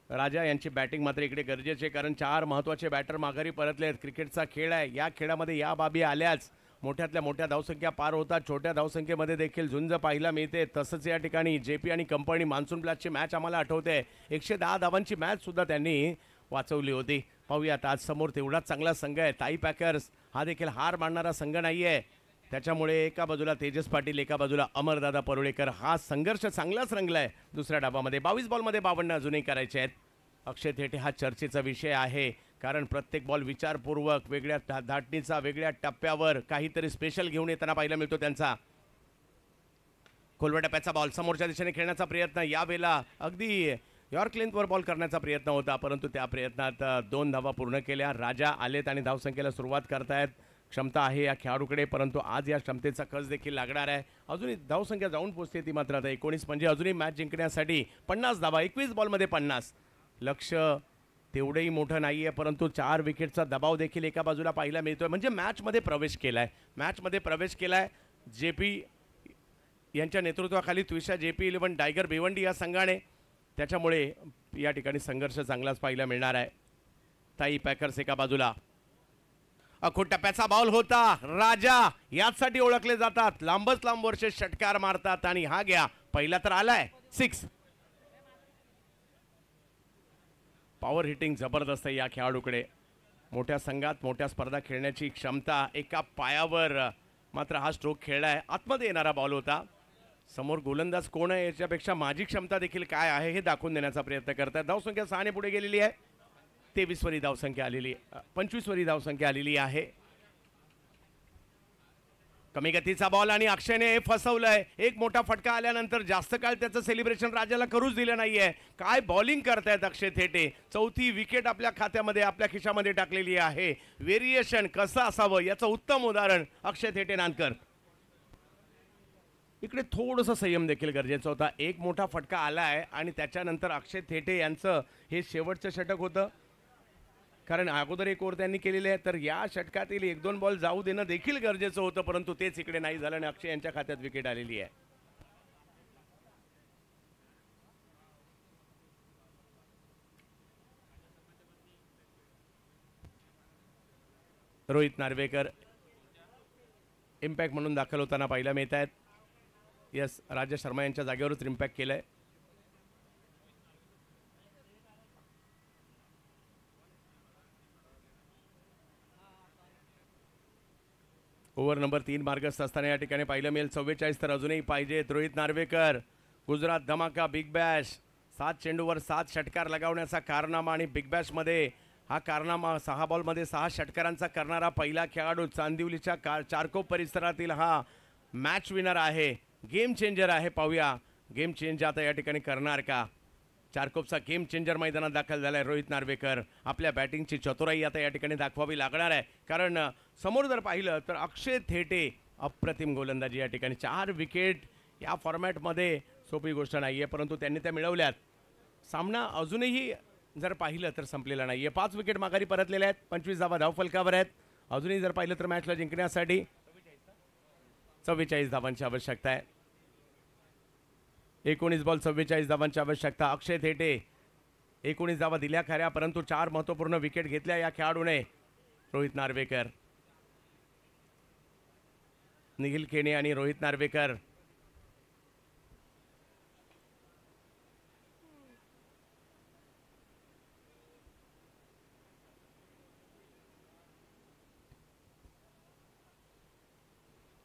राजा यांची बॅटिंग मात्र इकडे गरजेची आहे, कारण 4 महत्त्वाचे बॅटर माघारी परतले आहेत. क्रिकेटचा खेळ आहे, या खेळामध्ये या बाबी आल्याच मोठ्यातल्या मोठ्या धावसंख्या पार होतात, छोट्या धावसंख्येमध्ये देखील झुंज पाहायला मिळते. तसंच या ठिकाणी जेपी आणि कंपनी मान्सून ब्लास्टची मॅच आम्हाला आठवते. 110 धावांची मॅच सुद्धा त्यांनी वाचवली होती. पाहूयात आज समोर तेवढाच चांगला संघ आहे. टाई पॅकर्स हा देखील हार मानणारा संघ नाही आहे, त्याच्यामुळे एका बाजूला तेजस पाटील, एका बाजूला अमरदादा परुळेकर. हा संघर्ष चांगलाच रंगला आहे. दुसऱ्या डावामध्ये 22 बॉलमध्ये 52 अजूनही करायचे आहेत. अक्षय थेटे हा चर्चेचा विषय आहे, कारण प्रत्येक बॉल विचारपूर्वक वेगळ्या धाटणीचा, वेगळ्या टप्प्यावर काहीतरी स्पेशल घेऊन येताना पाहायला मिळतो त्यांचा. खोलव्या टप्प्याचा बॉल समोरच्या दिशेने खेळण्याचा प्रयत्न, यावेळेला अगदी यॉर्क लेंथवर बॉल करण्याचा प्रयत्न होता, परंतु त्या प्रयत्नात 2 धावा पूर्ण केल्या. राजा आलेत आणि धावसंख्येला सुरुवात करतायत. क्षमता आहे या खेळाडूकडे, परंतु आज या क्षमतेचा कस देखील लागणार आहे. अजूनही धावसंख्या जाऊन पोहोचते ती मात्र आता 19, म्हणजे अजूनही मॅच जिंकण्यासाठी 50 धावा. 21 बॉलमध्ये 50. लक्ष तेवढंही मोठं नाही आहे, परंतु 4 विकेटचा दबाव देखील एका बाजूला पाहायला मिळतोय. म्हणजे मॅचमध्ये प्रवेश केलाय जेपी यांच्या नेतृत्वाखाली त्विषा JP 11 टायगर भिवंडी या संघाने. त्याच्यामुळे या ठिकाणी संघर्ष चांगलाच पाहायला मिळणार आहे. टाई पॅकर्स एका बाजूला. अखोट टप्प्याचा बॉल होता. राजा याचसाठी ओळखले जातात, लांबच लांब वर्षे षटकार मारतात, आणि हा घ्या पहिला तर आलाय 6. पॉवर हिटिंग जबरदस्त आहे या खेळाडूकडे. मोठ्या संघात मोठ्या स्पर्धा खेळण्याची क्षमता. एका पायावर मात्र हा स्ट्रोक खेळलाय. आतमध्ये येणारा बॉल होता. समोर गोलंदाज कोण आहे याच्यापेक्षा माझी क्षमता देखील काय आहे हे दाखवून देण्याचा प्रयत्न करतात. धावसंख्या 6 ने पुढे गेलेली आहे. 23 वरी धावसंख्या आलेली 25 वरी धावसंख्या आलेली आहे. कमी गतीचा बॉल आणि अक्षयने फसवलंय. एक मोठा फटका आल्यानंतर जास्त काळ त्याचं सेलिब्रेशन राजाला करूच दिलं नाहीये. काय बॉलिंग करतायत अक्षय थेटे. चौथी विकेट आपल्या खात्यामध्ये आपल्या खिशामध्ये टाकलेली आहे. व्हेरिएशन कसं असावं याचं उत्तम उदाहरण अक्षय थेटे नानकर. इकडे थोडंसं संयम देखील गरजेचं होता. एक मोठा फटका आलाय आणि त्याच्यानंतर अक्षय थेटे यांचं हे शेवटचं षटक होतं, कारण अगोदर एक ओव्हर त्यांनी केलेली आहे. तर या षटकातील 1-2 बॉल जाऊ देणं देखील गरजेचं होतं, परंतु तेच इकडे नाही झालं आणि अक्षय यांच्या खात्यात विकेट आलेली आहे. रोहित नार्वेकर इम्पॅक्ट म्हणून दाखल होताना पाहायला मिळत आहेत. यस, राजा शर्मा यांच्या जागेवरच इम्पॅक्ट केलंय. ओव्हर नंबर 3 मार्गस्थ असताना या ठिकाणी पाहिलं मिळेल 44 तर अजूनही पाहिजेत. रोहित नार्वेकर, गुजरात धमाका बिग बॅश, 7 चेंडूवर 7 षटकार लगावण्याचा कारनामा आणि बिग बॅशमध्ये हा कारनामा 6 बॉलमध्ये 6 षटकारांचा करणारा पहिला खेळाडू. चांदिवलीच्या चारकोप परिसरातील हा मॅच विनर आहे, गेम चेंजर आहे. पाहूया गेम चेंज आता या ठिकाणी करणार का. चारकोपचा गेम चेंजर मैदानात दाखल झालाय रोहित नार्वेकर. आपल्या बॅटिंगची चतुराई आता या ठिकाणी दाखवावी लागणार आहे, कारण समोर जर पाहिलं तर अक्षय थेटे अप्रतिम गोलंदाजी. या ठिकाणी 4 विकेट या फॉर्मॅटमध्ये सोपी गोष्ट नाही आहे, परंतु त्यांनी त्या मिळवल्यात. सामना अजूनही जर पाहिलं तर संपलेला नाही आहे. 5 विकेट माघारी परतलेल्या आहेत. 25 धावा धावफलकावर आहेत. अजूनही जर पाहिलं तर मॅचला जिंकण्यासाठी 44 धावांची आवश्यकता आहे. 19 बॉल 44 धावांची आवश्यकता. अक्षय थेटे 19 धावा दिल्या खऱ्या, परंतु 4 महत्त्वपूर्ण विकेट घेतल्या या खेळाडूने. रोहित नार्वेकर, निखिल केणे आणि रोहित नार्वेकर.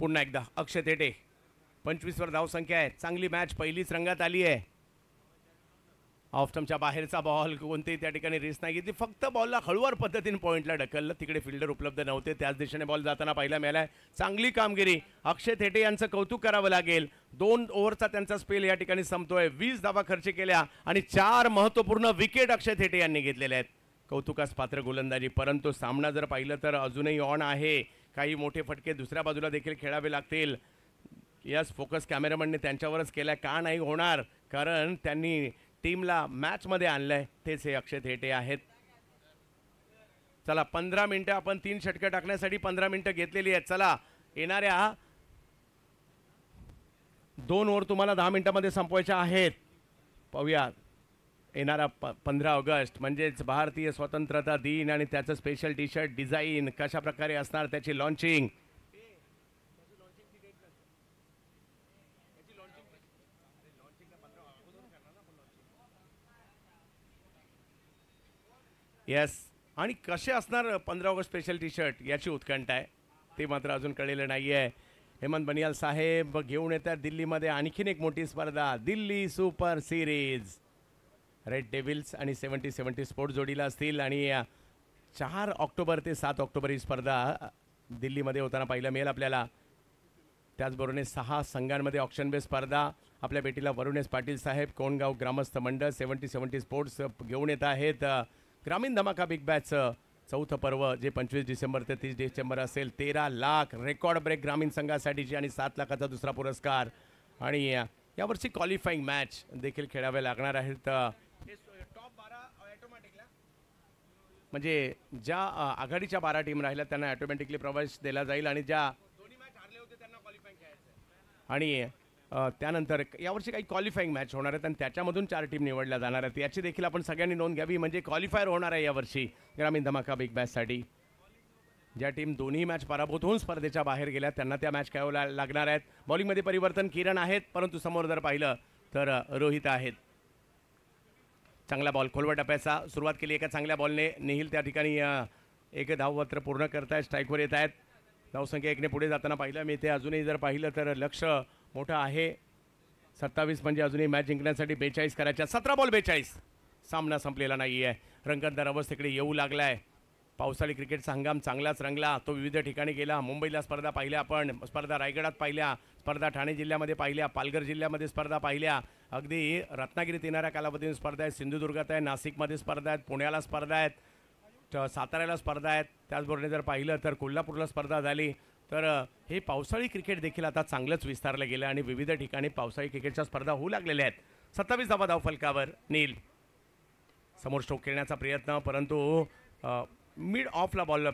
पुन्हा एकदा अक्षय थेटे 25 वर धावसंख्या आहे. चांगली मॅच पहिलीच रंगात आली आहे. ऑफस्टम्पच्या बाहेरचा बॉल, कोणतेही त्या ठिकाणी रेस नाही घेतली, फक्त बॉलला हळूवार पद्धतीने पॉईंटला ढकललं. तिकडे फिल्डर उपलब्ध नव्हते, त्याच दिशेने बॉल जाताना पाहायला मिळालाय. चांगली कामगिरी. अक्षय थेटे यांचं कौतुक करावं लागेल. 2 ओव्हरचा त्यांचा स्पेल या ठिकाणी संपतोय. 20 धावा खर्च केल्या आणि 4 महत्त्वपूर्ण विकेट अक्षय थेटे यांनी घेतलेले आहेत. कौतुकास पात्र गोलंदाजी. परंतु सामना जर पाहिलं तर अजूनही ऑन आहे. काही मोठे फटके दुसऱ्या बाजूला देखील खेळावे लागतील. यस, फोकस कॅमेरामॅनने त्यांच्यावरच केलाय. का नाही होणार, कारण त्यांनी टीमला मॅचमध्ये आणलंय. तेच हे अक्षय थेटे आहेत. चला 15 मिनिटं आपण 3 षटकं टाकण्यासाठी 15 मिनिटं घेतलेली आहेत. चला येणाऱ्या 2 ओव्हर तुम्हाला 10 मिनिटांमध्ये संपवायच्या आहेत. पाहूया येणारा 15 ऑगस्ट म्हणजेच भारतीय स्वतंत्रता दिन आणि त्याचं स्पेशल टी शर्ट डिझाईन कशा प्रकारे असणार, त्याची लॉन्चिंग. येस, आणि कसे असणार 15 ऑगस्ट स्पेशल टी शर्ट याची उत्कंठा आहे. ते मात्र अजून कळलेलं नाही आहे. हेमंत बनियाल साहेब घेऊन येतात दिल्लीमध्ये आणखीन एक मोठी स्पर्धा, Delhi super series. Red devil's आणि 70-70 स्पोर्ट्स जोडीला असतील आणि 4 ऑक्टोबर ते 7 ऑक्टोबर ही स्पर्धा दिल्लीमध्ये होताना पाहायला मिळेल आपल्याला. त्याचबरोबर 6 संघांमध्ये ऑप्शन बेस स्पर्धा. आपल्या भेटीला वरुणेश पाटील साहेब, कोणगाव ग्रामस्थ मंडळ 70-70 स्पोर्ट्स घेऊन येत आहेत. ग्रामीण धमाका बिग बॅचचं 4थं पर्व जे 25 डिसेंबर ते 30 डिसेंबर असेल. 13 लाख रेकॉर्ड ब्रेक ग्रामीण संघासाठीची आणि 7 लाखाचा दुसरा पुरस्कार. आणि यावर्षी क्वालिफाईंग मॅच देखील खेळावे लागणार आहेत. म्हणजे ज्या आघाडीच्या 12 टीम राहिल्या त्यांना ऑटोमॅटिकली प्रवेश दिला जाईल आणि ज्या दोन्ही मॅच हारले होते त्यांना क्वालिफाईंग खेळायचं. आणि त्यानंतर यावर्षी काही क्वालिफाईंग मॅच होणार आहेत आणि त्याच्यामधून 4 टीम निवडल्या जाणार आहेत. याची देखील आपण सगळ्यांनी नोंद घ्यावी. म्हणजे क्वालिफायर होणार आहे यावर्षी ग्रामीण धमाका बिग बॅचसाठी. ज्या टीम दोन्ही मॅच पराभूत होऊन स्पर्धेच्या बाहेर गेल्या त्यांना त्या मॅच खेळाव्या लागणार आहेत. बॉलिंगमध्ये परिवर्तन किरण आहेत, परंतु समोर जर पाहिलं तर रोहित आहेत. चांगला बॉल खोलवर टप्प्याचा सुरुवात केली एका चांगल्या बॉलने. निहिल त्या ठिकाणी एक धावपत्र पूर्ण करतायत, स्ट्राईकवर येत आहेत. धावसंख्या 1 ने पुढे जाताना पाहिलं मी ते. अजूनही जर पाहिलं तर लक्ष मोठं आहे. 27 म्हणजे अजूनही मॅच जिंकण्यासाठी 42 करायच्या. 17 बॉल 42. सामना संपलेला नाही आहे. रंगतदार अवस्थेकडे येऊ लागलाय. पावसाळी क्रिकेटचा हंगाम चांगलाच रंगला. तो विविध ठिकाणी गेला. मुंबईला स्पर्धा पाहिल्या आपण, स्पर्धा रायगडात पाहिल्या, स्पर्धा ठाणे जिल्ह्यामध्ये पाहिल्या, पालघर जिल्ह्यामध्ये स्पर्धा पाहिल्या, अगदी रत्नागिरीत येणाऱ्या कालावधीत स्पर्धा आहेत, सिंधुदुर्गात आहे, नाशिकमध्ये स्पर्धा आहेत, पुण्याला स्पर्धा आहेत, साताऱ्याला स्पर्धा आहेत. त्याचबरोबर जर पाहिलं तर कोल्हापूरला स्पर्धा झाली. तर हे पावसाळी क्रिकेट देखील आता चांगलंच विस्तारलं गेलं आणि विविध ठिकाणी पावसाळी क्रिकेटच्या स्पर्धा होऊ लागलेल्या आहेत. 27 धावा धावफलकावर. नील समोर स्ट्रोक खेळण्याचा प्रयत्न, परंतु मिड ऑफला बॉल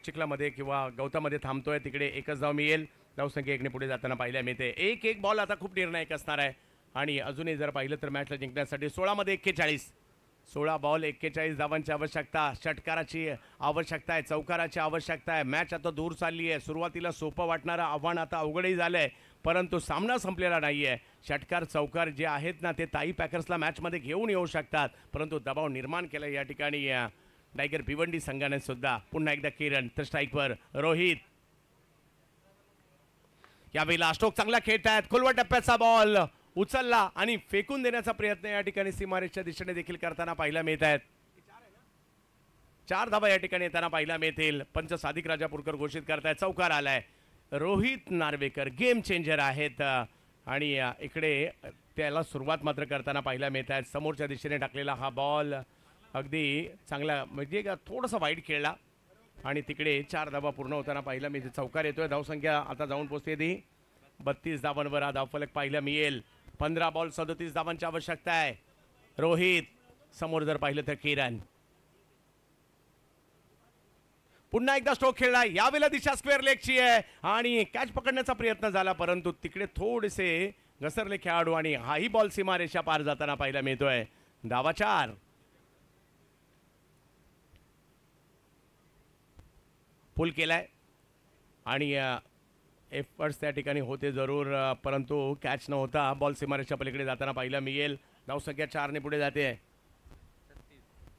चिखलामध्ये किंवा गवतामध्ये थांबतोय. तिकडे एकच धाव मिळेल. धावसंख्या 1ने पुढे जाताना पाहायला मिळते. एक बॉल आता खूप निर्णायक असणार आहे आणि अजूनही जर पाहिलं तर मॅचला जिंकण्यासाठी 16 मध्ये 41, 16 बॉल 41 धावांची आवश्यकता. षटकाराची आवश्यकता आहे, चौकाराची आवश्यकता आहे. मॅच आता दूर चालली आहे. सुरुवातीला सोपं वाटणारं आव्हान आता अवघडही झालं आहे, परंतु सामना संपलेला नाही आहे. षटकार चौकार जे आहेत ना ते ताई पॅकर्सला मॅचमध्ये घेऊन येऊ शकतात, परंतु दबाव निर्माण केला या ठिकाणी टायगर भिवंडी संघाने सुद्धा. पुन्हा एकदा किरण तर स्ट्राईकवर रोहित. यावेळी स्ट्रोक चांगला खेळतायत. खोलवा टप्प्याचा बॉल उचलला आणि फेकून देण्याचा प्रयत्न या ठिकाणी सीमारेषच्या दिशेने देखील करताना पाहायला मिळत आहेत. 4 धावा या ठिकाणी येताना पाहायला मिळतील. पंच सादिक राजापूरकर घोषित करतायत. चौकार आलाय. रोहित नार्वेकर गेम चेंजर आहेत आणि इकडे त्याला सुरुवात मात्र करताना पाहायला मिळत आहेत. समोरच्या दिशेने टाकलेला हा बॉल अगदी चांगला म्हणजे थोडासा वाईट खेळला आणि तिकडे 4 धावा पूर्ण होताना पाहिला मिळते. चौकार येतोय. धावसंख्या आता जाऊन पोहोचते ती 32 धावांवर हा धावफलक पाहायला मिळेल. 15 बॉल 37 धावांची आवश्यकता आहे. रोहित समोर जर पाहिलं तर किरण. पुन्हा एकदा स्ट्रोक खेळला. यावेळेला दिशा स्क्वेअर लेगची आहे आणि कॅच पकडण्याचा प्रयत्न झाला, परंतु तिकडे थोडेसे घसरले खेळाडू आणि हाही बॉल सीमारेषा पार जाताना पाहायला मिळतोय. धावा 4. पुल केलाय आणि एफर्ट्स त्या ठिकाणी होते जरूर, परंतु कॅच न होता बॉल सीमारेषा पलीकडे जाताना पाहायला मिळेल. धावसंख्या 4 ने पुढे जाते.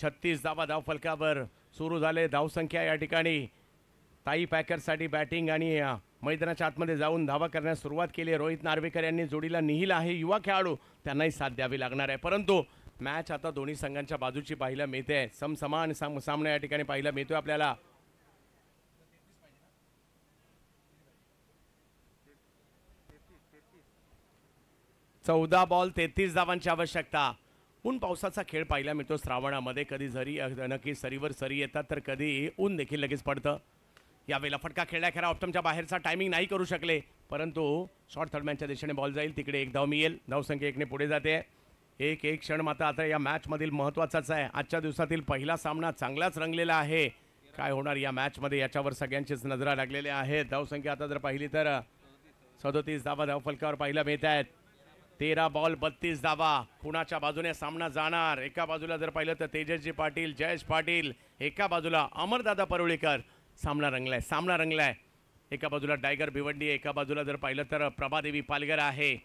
36 धावा धावफलकावर सुरू झाले. धावसंख्या या ठिकाणी ताई पॅकर्ससाठी बॅटिंग आणि मैदानाच्या आतमध्ये जाऊन धावा करण्यास सुरुवात केली. रोहित नार्वेकर यांनी जोडीला निहिल आहे, युवा खेळाडू, त्यांनाही साथ द्यावी लागणार आहे, परंतु मॅच आता दोन्ही संघांच्या बाजूची पाहायला मिळते. समसमान सामना या ठिकाणी पाहायला मिळतोय आपल्याला. चौदा बॉल 33 धावांची आवश्यकता. ऊन पावसाचा खेळ पाहायला मिळतो श्रावणामध्ये. कधी झरी नक्की सरीवर सरी येतात तर कधी ऊन देखील लगेच पडतं. यावेळेला फटका खेळला खरा. ऑप्टमच्या बाहेरचा टायमिंग नाही करू शकले, परंतु शॉर्ट थर्डमॅनच्या दिशेने बॉल जाईल. तिकडे 1 धाव मिळेल. धावसंख्या 1 ने पुढे जाते. एक क्षण मात्र आता या मॅचमधील महत्त्वाचाच आहे. आजच्या दिवसातील पहिला सामना चांगलाच रंगलेला आहे. काय होणार या मॅचमध्ये याच्यावर सगळ्यांचीच नजरा लागलेल्या आहेत. धावसंख्या आता जर पाहिली तर 37 धावा धावफलकावर पाहायला मिळत आहेत. 13 बॉल 32 धावा. कुणाच्या बाजूने सामना जाणार? एका बाजूला जर पाहिलं तर तेजसजी पाटील, जयेश पाटील, एका बाजूला अमरदादा परुळेकर. सामना रंगलाय. एका बाजूला टायगर भिवंडी, एका बाजूला जर पाहिलं तर प्रभादेवी पालघर आहे.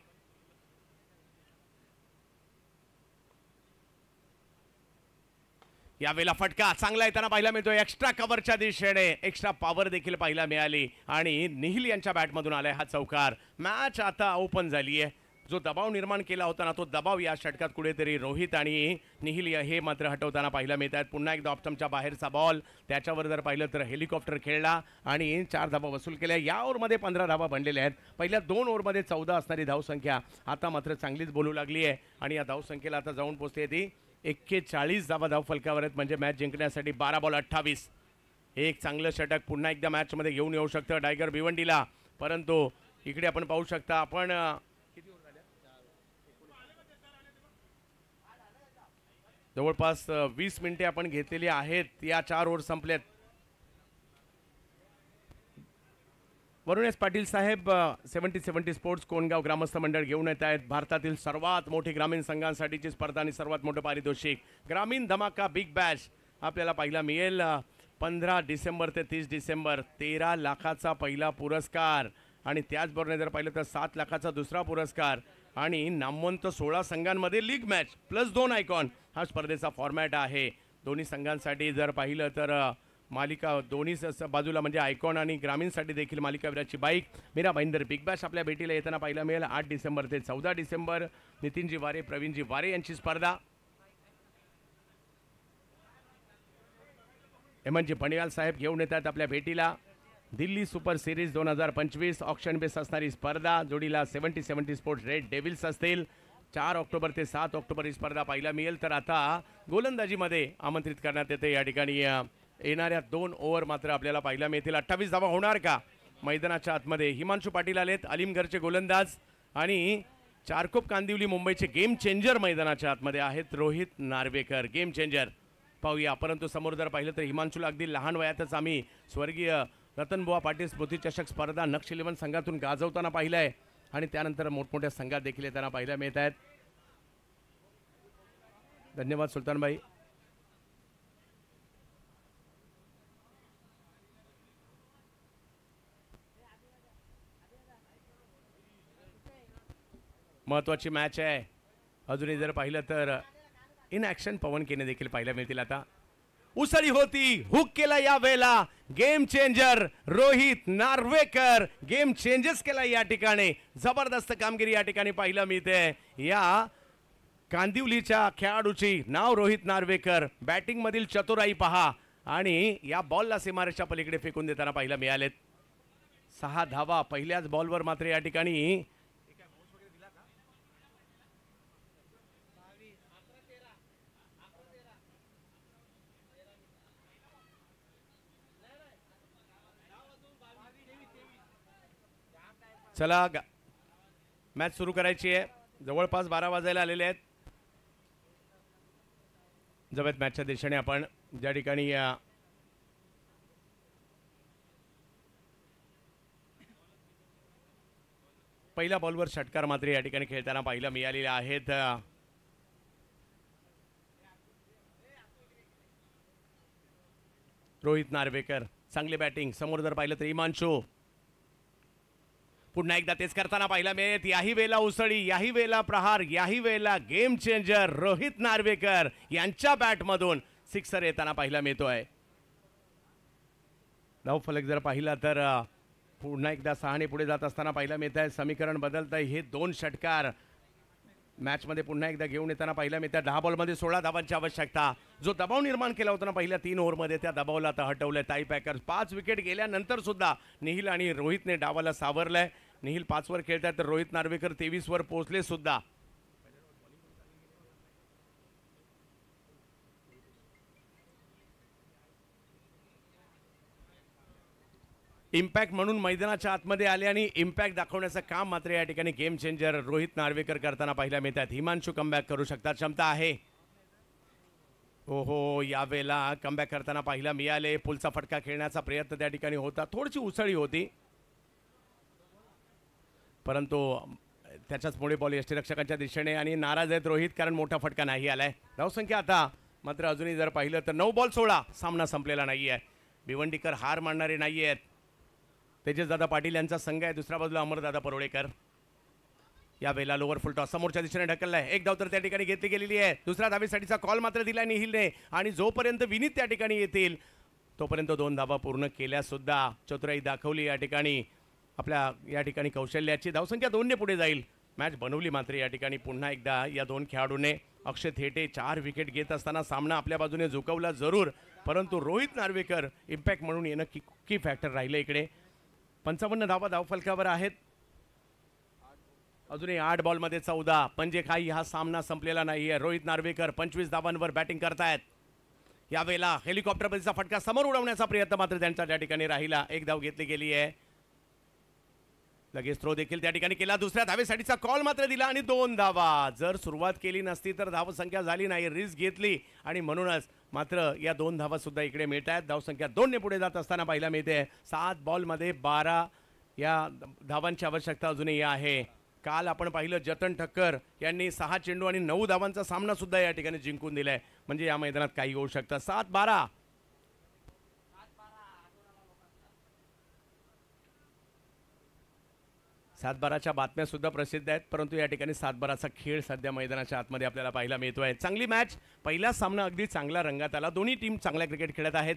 यावेळेला फटका चांगला येताना पाहायला मिळतो. एक्स्ट्रा कव्हरच्या दिशेने एक्स्ट्रा पॉवर देखील पाहायला मिळाली आणि निहिल यांच्या बॅटमधून आलाय हा चौकार. मॅच आता ओपन झाली आहे. जो दबाव निर्माण केला होता ना तो दबाव या षटकात कुठेतरी रोहित आणि निहिल हे मात्र हटवताना पाहायला मिळत आहेत. पुन्हा एकदा ऑप्टमच्या बाहेरचा बॉल. त्याच्यावर जर पाहिलं तर हेलिकॉप्टर खेळला आणि 4 धावा वसूल केल्या. या ओव्हरमध्ये 15 धावा बनलेल्या आहेत. पहिल्या 2 ओव्हरमध्ये 14 असणारी धावसंख्या आता मात्र चांगलीच बोलू लागली आहे आणि या धावसंख्येला आता जाऊन पोहोचते ती 41 धावा धावफलकावर आहेत. म्हणजे मॅच जिंकण्यासाठी 12 बॉल 28. एक चांगलं षटक पुन्हा एकदा मॅचमध्ये घेऊन येऊ शकतं टायगर भिवंडीला, परंतु इकडे आपण पाहू शकता आपण जवळपास 20 मिनिटे आपण घेतलेली आहेत. या 4 ओव्हर संपल्यात. वरुण एस पाटील साहेब 70-70 स्पोर्ट्स कोणगाव ग्रामस्थ मंडळ घेऊन येत आहेत भारतातील सर्वात मोठी ग्रामीण संघांसाठीची स्पर्धा आणि सर्वात मोठं पारितोषिक ग्रामीण धमाका बिग बॅश आपल्याला पाहायला मिळेल. 15 डिसेंबर ते 30 डिसेंबर 13 लाखाचा पहिला पुरस्कार आणि त्याचबरोबर जर पाहिलं तर 7 लाखाचा दुसरा पुरस्कार आणि नामवंत 16 संघांमध्ये लीग मॅच प्लस 2 आयकॉन हा स्पर्धेचा फॉर्मॅट आहे. दोन्ही संघांसाठी जर पाहिलं तर मालिका दोन्ही बाजूला म्हणजे आयकॉन आणि ग्रामीणसाठी देखील मालिकावीराची bike Mira Bhayandar big bash आपल्या भेटीला येताना पाहायला मिळेल. 8 डिसेंबर ते 14 डिसेंबर नितीनजी वारे प्रवीणजी वारे यांची स्पर्धा. हेमंतजी पणियाल साहेब घेऊन येतात आपल्या भेटीला Delhi super series 2025 auction base असणारी स्पर्धा. जोडीला 70-70 स्पोर्ट्स रेड डेव्हिल्स असतील. 4 ऑक्टोबर ते 7 ऑक्टोबर ही स्पर्धा पाहायला मिळेल. तर आता गोलंदाजीमध्ये आमंत्रित करण्यात येते. या ठिकाणी येणाऱ्या 2 ओव्हर मात्र आपल्याला पाहायला मिळतील. 28 धावा होणार का मैदानाच्या आतमध्ये? हिमांशू पाटील आलेत, अलीमगडचे गोलंदाज, आणि चारकोप कांदिवली मुंबईचे गेम चेंजर मैदानाच्या आतमध्ये आहेत रोहित नार्वेकर, गेम चेंजर. पाहूया. परंतु समोर जर पाहिलं तर हिमांशूला अगदी लहान वयातच आम्ही स्वर्गीय रतनबुवा पाटील स्मृती चषक स्पर्धा नक्ष 11 संघातून गाजवताना पाहिलं आहे आणि त्यानंतर मोठमोठ्या संघात देखील येताना पाहायला मिळत आहेत. धन्यवाद सुलतानबाई. महत्वाची मॅच आहे. अजूनही जर पाहिलं तर इन ॲक्शन पवन केने देखील पाहायला मिळतील. आता उसळी होती, हुक केला या वेळेला game changer Rohit Narvekar, game changes केला या ठिकाणी. जबरदस्त कामगिरी या ठिकाणी पाहायला मिळते. या कांदिवलीच्या खेळाडूची नाव रोहित नार्वेकर. बॅटिंग मधील चतुराई पहा आणि या बॉलला सीमारेषा पलीकडे फेकून देताना पाहायला मिळालेत. 6 धावा पहिल्याच बॉलवर मात्र या ठिकाणी. चला मॅच सुरू करायची आहे. जवळपास 12 वाजायला आलेले आहेत. जवळ मॅचच्या दिशेने आपण ज्या ठिकाणी पहिल्या बॉलवर षटकार मात्र या ठिकाणी खेळताना पाहायला मिळालेले आहेत. रोहित नार्वेकर चांगली बॅटिंग. समोर जर पाहिलं तर हिमांशू पुन्हा एकदा तेच करताना पाहायला मिळत. याही वेळेला उसळी, याही वेळेला प्रहार, याही वेळेला गेम चेंजर रोहित नार्वेकर यांच्या बॅटमधून सिक्सर येताना पाहायला मिळतोय. धावफलक जर पाहिला तर पुन्हा एकदा 6 पुढे जात असताना पाहायला मिळत आहे. समीकरण बदलत आहे. हे 2 षटकार मॅचमध्ये पुन्हा एकदा घेऊन येताना पाहायला मिळतात. 10 बॉलमध्ये 16 धावांची आवश्यकता. जो दबाव निर्माण केला होता ना पहिल्या 3 ओव्हरमध्ये, त्या दबावाला आता हटवलंय ताई पॅकर्स. 5 विकेट गेल्यानंतर सुद्धा निहिल आणि रोहितने डावाला सावरलंय. निहिल 5 वर खेळतात तर रोहित नार्वेकर 23 वर पोहोचले सुद्धा. इम्पॅक्ट म्हणून मैदानाच्या आतमध्ये आले आणि इम्पॅक्ट दाखवण्याचं काम मात्र या ठिकाणी गेम चेंजर रोहित नार्वेकर करताना पाहायला मिळतात. हिमांशू कमबॅक करू शकतात, क्षमता आहे. ओहो, यावेळेला कमबॅक करताना पाहायला मिळाले. पुलचा फटका खेळण्याचा प्रयत्न त्या ठिकाणी होता. थोडीशी उसळी होती परंतु त्याच्याच पुढे बॉल यष्टीरक्षकांच्या दिशेने आणि नाराज आहेत रोहित कारण मोठा फटका नाही आलाय. धावसंख्या आता मात्र अजूनही जर पाहिलं तर 9 बॉल 16. सामना संपलेला नाही आहे. भिवंडीकर हार मानणारे नाही आहेत. तेजसदादा पाटील यांचा संघ आहे. दुसऱ्या बाजूला अमरदादा परोळेकर. या वेळेला लोअर फुल टॉस समोरच्या दिशेने ढकललाय. 1 धाव तर त्या ठिकाणी घेतली गेलेली आहे. दुसऱ्या धावेसाठीचा कॉल मात्र दिलाय निहिलने आणि जोपर्यंत विनीत त्या ठिकाणी येतील तोपर्यंत 2 धावा पूर्ण केल्या सुद्धा चतुराई दाखवली या ठिकाणी. आपल्या या ठिकाणी कौशल्याची धावसंख्या 2 ने पुढे जाईल. मॅच बनवली मात्र या ठिकाणी पुन्हा एकदा या 2 खेळाडूंनी. अक्षय थेटे 4 विकेट घेत असताना सामना आपल्या बाजूने झुकवला जरूर परंतु रोहित नार्वेकर इम्पॅक्ट म्हणून येणं की फॅक्टर राहिलं इकडे. 55 धावा धावफलकावर आहेत. अजूनही 8 बॉलमध्ये 14. म्हणजे काही हा सामना संपलेला नाही आहे. रोहित नार्वेकर 25 धावांवर बॅटिंग करतायत. यावेळेला हेलिकॉप्टरचा फटका समोर उडवण्याचा प्रयत्न मात्र त्यांच्या त्या ठिकाणी राहिला. 1 धाव घेतली गेली आहे. लगेच थ्रो देखील त्या ठिकाणी केला. दुसऱ्या धावेसाठीचा कॉल मात्र दिला आणि 2 धावा. जर सुरुवात केली नसती तर धावसंख्या झाली नाही. रिस्क घेतली आणि म्हणूनच मात्र या 2 धावा सुद्धा इकडे मिळत आहेत. धावसंख्या 2 ने पुढे जात असताना पाहायला मिळते. 7 बॉलमध्ये 12 या धावांची आवश्यकता अजूनही आहे. काल आपण पाहिलं जतन ठक्कर यांनी 6 चेंडू आणि 9 धावांचा सामना सुद्धा या ठिकाणी जिंकून दिलाय. म्हणजे या मैदानात काही होऊ शकतं. 7-12. 7-12च्या बातम्या सुद्धा प्रसिद्ध आहेत परंतु या ठिकाणी 7-12चा खेळ सध्या मैदानाच्या आतमध्ये आपल्याला पाहायला मिळतोय. चांगली मॅच. पहिला सामना अगदी चांगला रंगात आला. दोन्ही टीम चांगला क्रिकेट खेळत आहेत.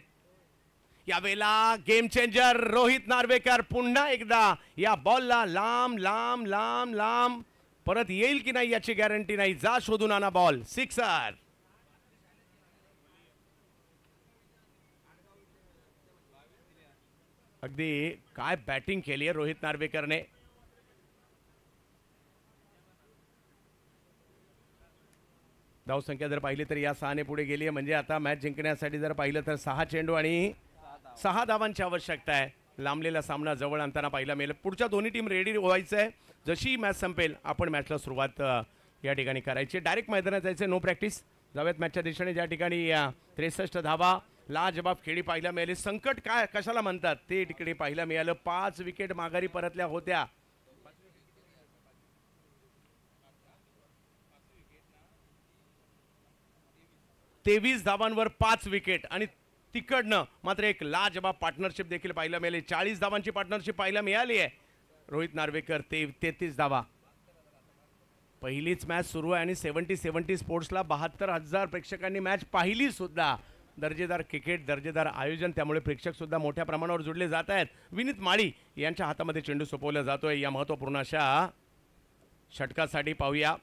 यावेळेला गेम चेंजर रोहित नार्वेकर पुन्हा एकदा या बॉलला लांब लांब लांब लांब परत येईल की नाही याची गॅरंटी नाही. जा शोधून आणा बॉल. सिक्सर. अगदी काय बॅटिंग केली आहे रोहित नार्वेकरने. धावसंख्या जर पाहिली तर या 6 ने पुढे गेली आहे. म्हणजे आता मॅच जिंकण्यासाठी जर पाहिलं तर 6 चेंडू आणि 6 धावांची आवश्यकता आहे. लांबलेला सामना जवळ आणताना पाहिला मिळेल. पुढच्या दोन्ही टीम रेडी व्हायचं आहे. जशी मॅच संपेल आपण मॅचला सुरुवात या ठिकाणी करायची. डायरेक्ट मैदानात जायचं, नो प्रॅक्टिस. जाऊयात मॅचच्या दिशेने. ज्या ठिकाणी 63 धावा लाजबाब खेळी पाहायला मिळाली. संकट काय कशाला म्हणतात ते तिकडे पाहायला मिळालं. 5 विकेट माघारी परतल्या होत्या. तेवीस धावांवर 5 विकेट आणि तिकडनं मात्र एक लाजबाब पार्टनरशिप देखील पाहायला मिळाली. 40 धावांची पार्टनरशिप पाहायला मिळाली आहे. रोहित नार्वेकर 33 धावा. पहिलीच मॅच सुरू आहे आणि 70 स्पोर्ट्सला 72,000 प्रेक्षकांनी मॅच पाहिली सुद्धा. दर्जेदार क्रिकेट, दर्जेदार आयोजन, त्यामुळे प्रेक्षक सुद्धा मोठ्या प्रमाणावर जुळले जात आहेत. विनीत माळी यांच्या हातामध्ये चेंडू सोपवला जातोय. या महत्त्वपूर्ण अशा षटकासाठी पाहूया.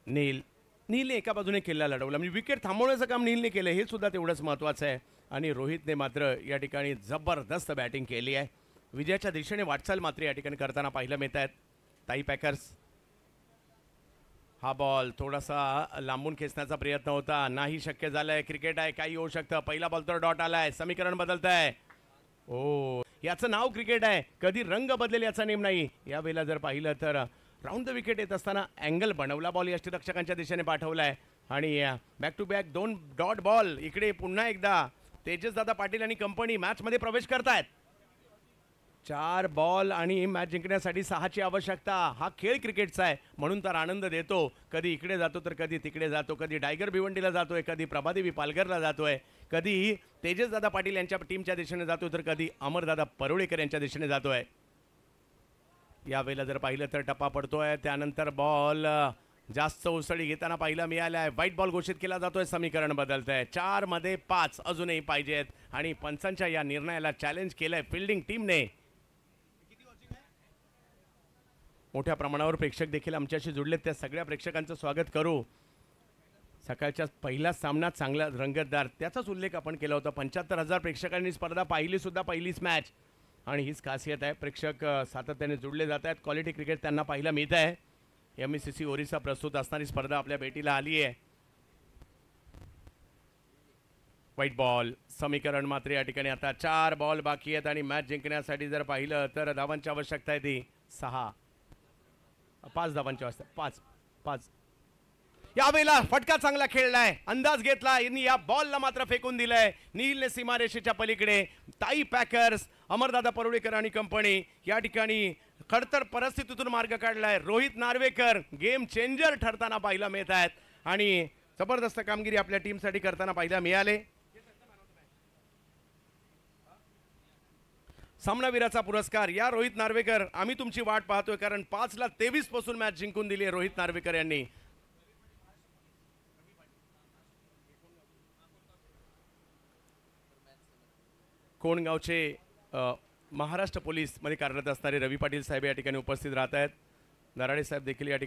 नीलने एका बाजूने किल्ला लढवला. म्हणजे विकेट थांबवण्याचं काम नीलने केलं, हे सुद्धा तेवढंच महत्त्वाचं आहे. आणि रोहितने मात्र या ठिकाणी जबरदस्त बॅटिंग केली आहे. विजयाच्या दिशेने वाटचाल मात्र या ठिकाणी करताना पाहायला मिळत आहेत ताई पॅकर्स. हा बॉल थोडासा लांबून खेचण्याचा प्रयत्न होता, नाही शक्य झालंय. क्रिकेट आहे, काही होऊ शकतं. पहिला बॉल तर डॉट आलाय. समीकरण बदलत आहे. ओ, याचं नाव क्रिकेट आहे, कधी रंग बदलेल याचा नेम नाही. यावेळेला जर पाहिलं तर राऊंड द विकेट येत असताना अँगल बनवला. बॉल यष्टीरक्षकांच्या दिशेने पाठवलाय आणि back to back 2 dot ball. इकडे पुन्हा एकदा तेजसदादा पाटील आणि कंपनी मॅचमध्ये प्रवेश करतायत. 4 बॉल आणि मॅच जिंकण्यासाठी 6ची आवश्यकता. हा खेळ क्रिकेटचा आहे म्हणून तर आनंद देतो. कधी इकडे जातो तर कधी तिकडे जातो. कधी टायगर भिवंडीला जातोय, कधी प्रभादेवी पालघरला जातोय, कधी तेजसदादा पाटील यांच्या टीमच्या दिशेने जातोय, तर कधी अमरदादा परुळेकर यांच्या दिशेने जातोय. यावेळेला जर पाहिलं तर टप्पा पडतोय. त्यानंतर बॉल जास्त उसळी घेताना पाहिला मिळालाय. व्हाईट बॉल घोषित केला जातोय. समीकरण बदलत आहे. 4 मध्ये 5 अजूनही पाहिजेत आणि पंचांच्या या निर्णयाला चॅलेंज केलंय फिल्डिंग टीमने. मोठ्या प्रमाणावर प्रेक्षक देखील आमच्याशी जुडलेत. त्या सगळ्या प्रेक्षकांचं स्वागत करू. सकाळच्या पहिला सामना चांगला रंगतदार, त्याचाच उल्लेख आपण केला होता. 75,000 प्रेक्षकांनी स्पर्धा पाहिली सुद्धा, पहिलीच मॅच. आणि हीच खासियत आहे, प्रेक्षक सातत्याने जुळले जात आहेत. क्वालिटी क्रिकेट त्यांना पाहायला मिळत आहे. MECC ओरिसा प्रस्तुत असणारी स्पर्धा आपल्या भेटीला आली आहे. White ball. समीकरण मात्र या ठिकाणी आता 4 बॉल बाकी आहेत आणि मॅच जिंकण्यासाठी जर पाहिलं तर धावांची आवश्यकता आहे ती 5 धावांची आवश्यकता. 5. यावेळेला फटका चांगला खेळलाय, अंदाज घेतला यांनी. या बॉलला मात्र फेकून दिलंय. नीलने सीमारेषेच्या पलीकडे. ताई पॅकर्स, अमरदादा परुळेकर आणि कंपनी या ठिकाणी खडतर परिस्थितीतून मार्ग काढलाय. रोहित नार्वेकर गेम चेंजर ठरताना पाहायला मिळत आहेत आणि जबरदस्त कामगिरी आपल्या टीमसाठी करताना पाहायला मिळाले. सामनावीराचा पुरस्कार या रोहित नार्वेकर. आम्ही तुमची वाट पाहतोय, कारण 5ला 23 पासून मॅच जिंकून दिली आहे रोहित नार्वेकर यांनी. कोणगावचे महाराष्ट्र पोलीस मध्ये कार्यरत असणारे रवी पाटील साहेब या ठिकाणी उपस्थित राहत आहेत. नराडे साहेब देखील या ठिकाणी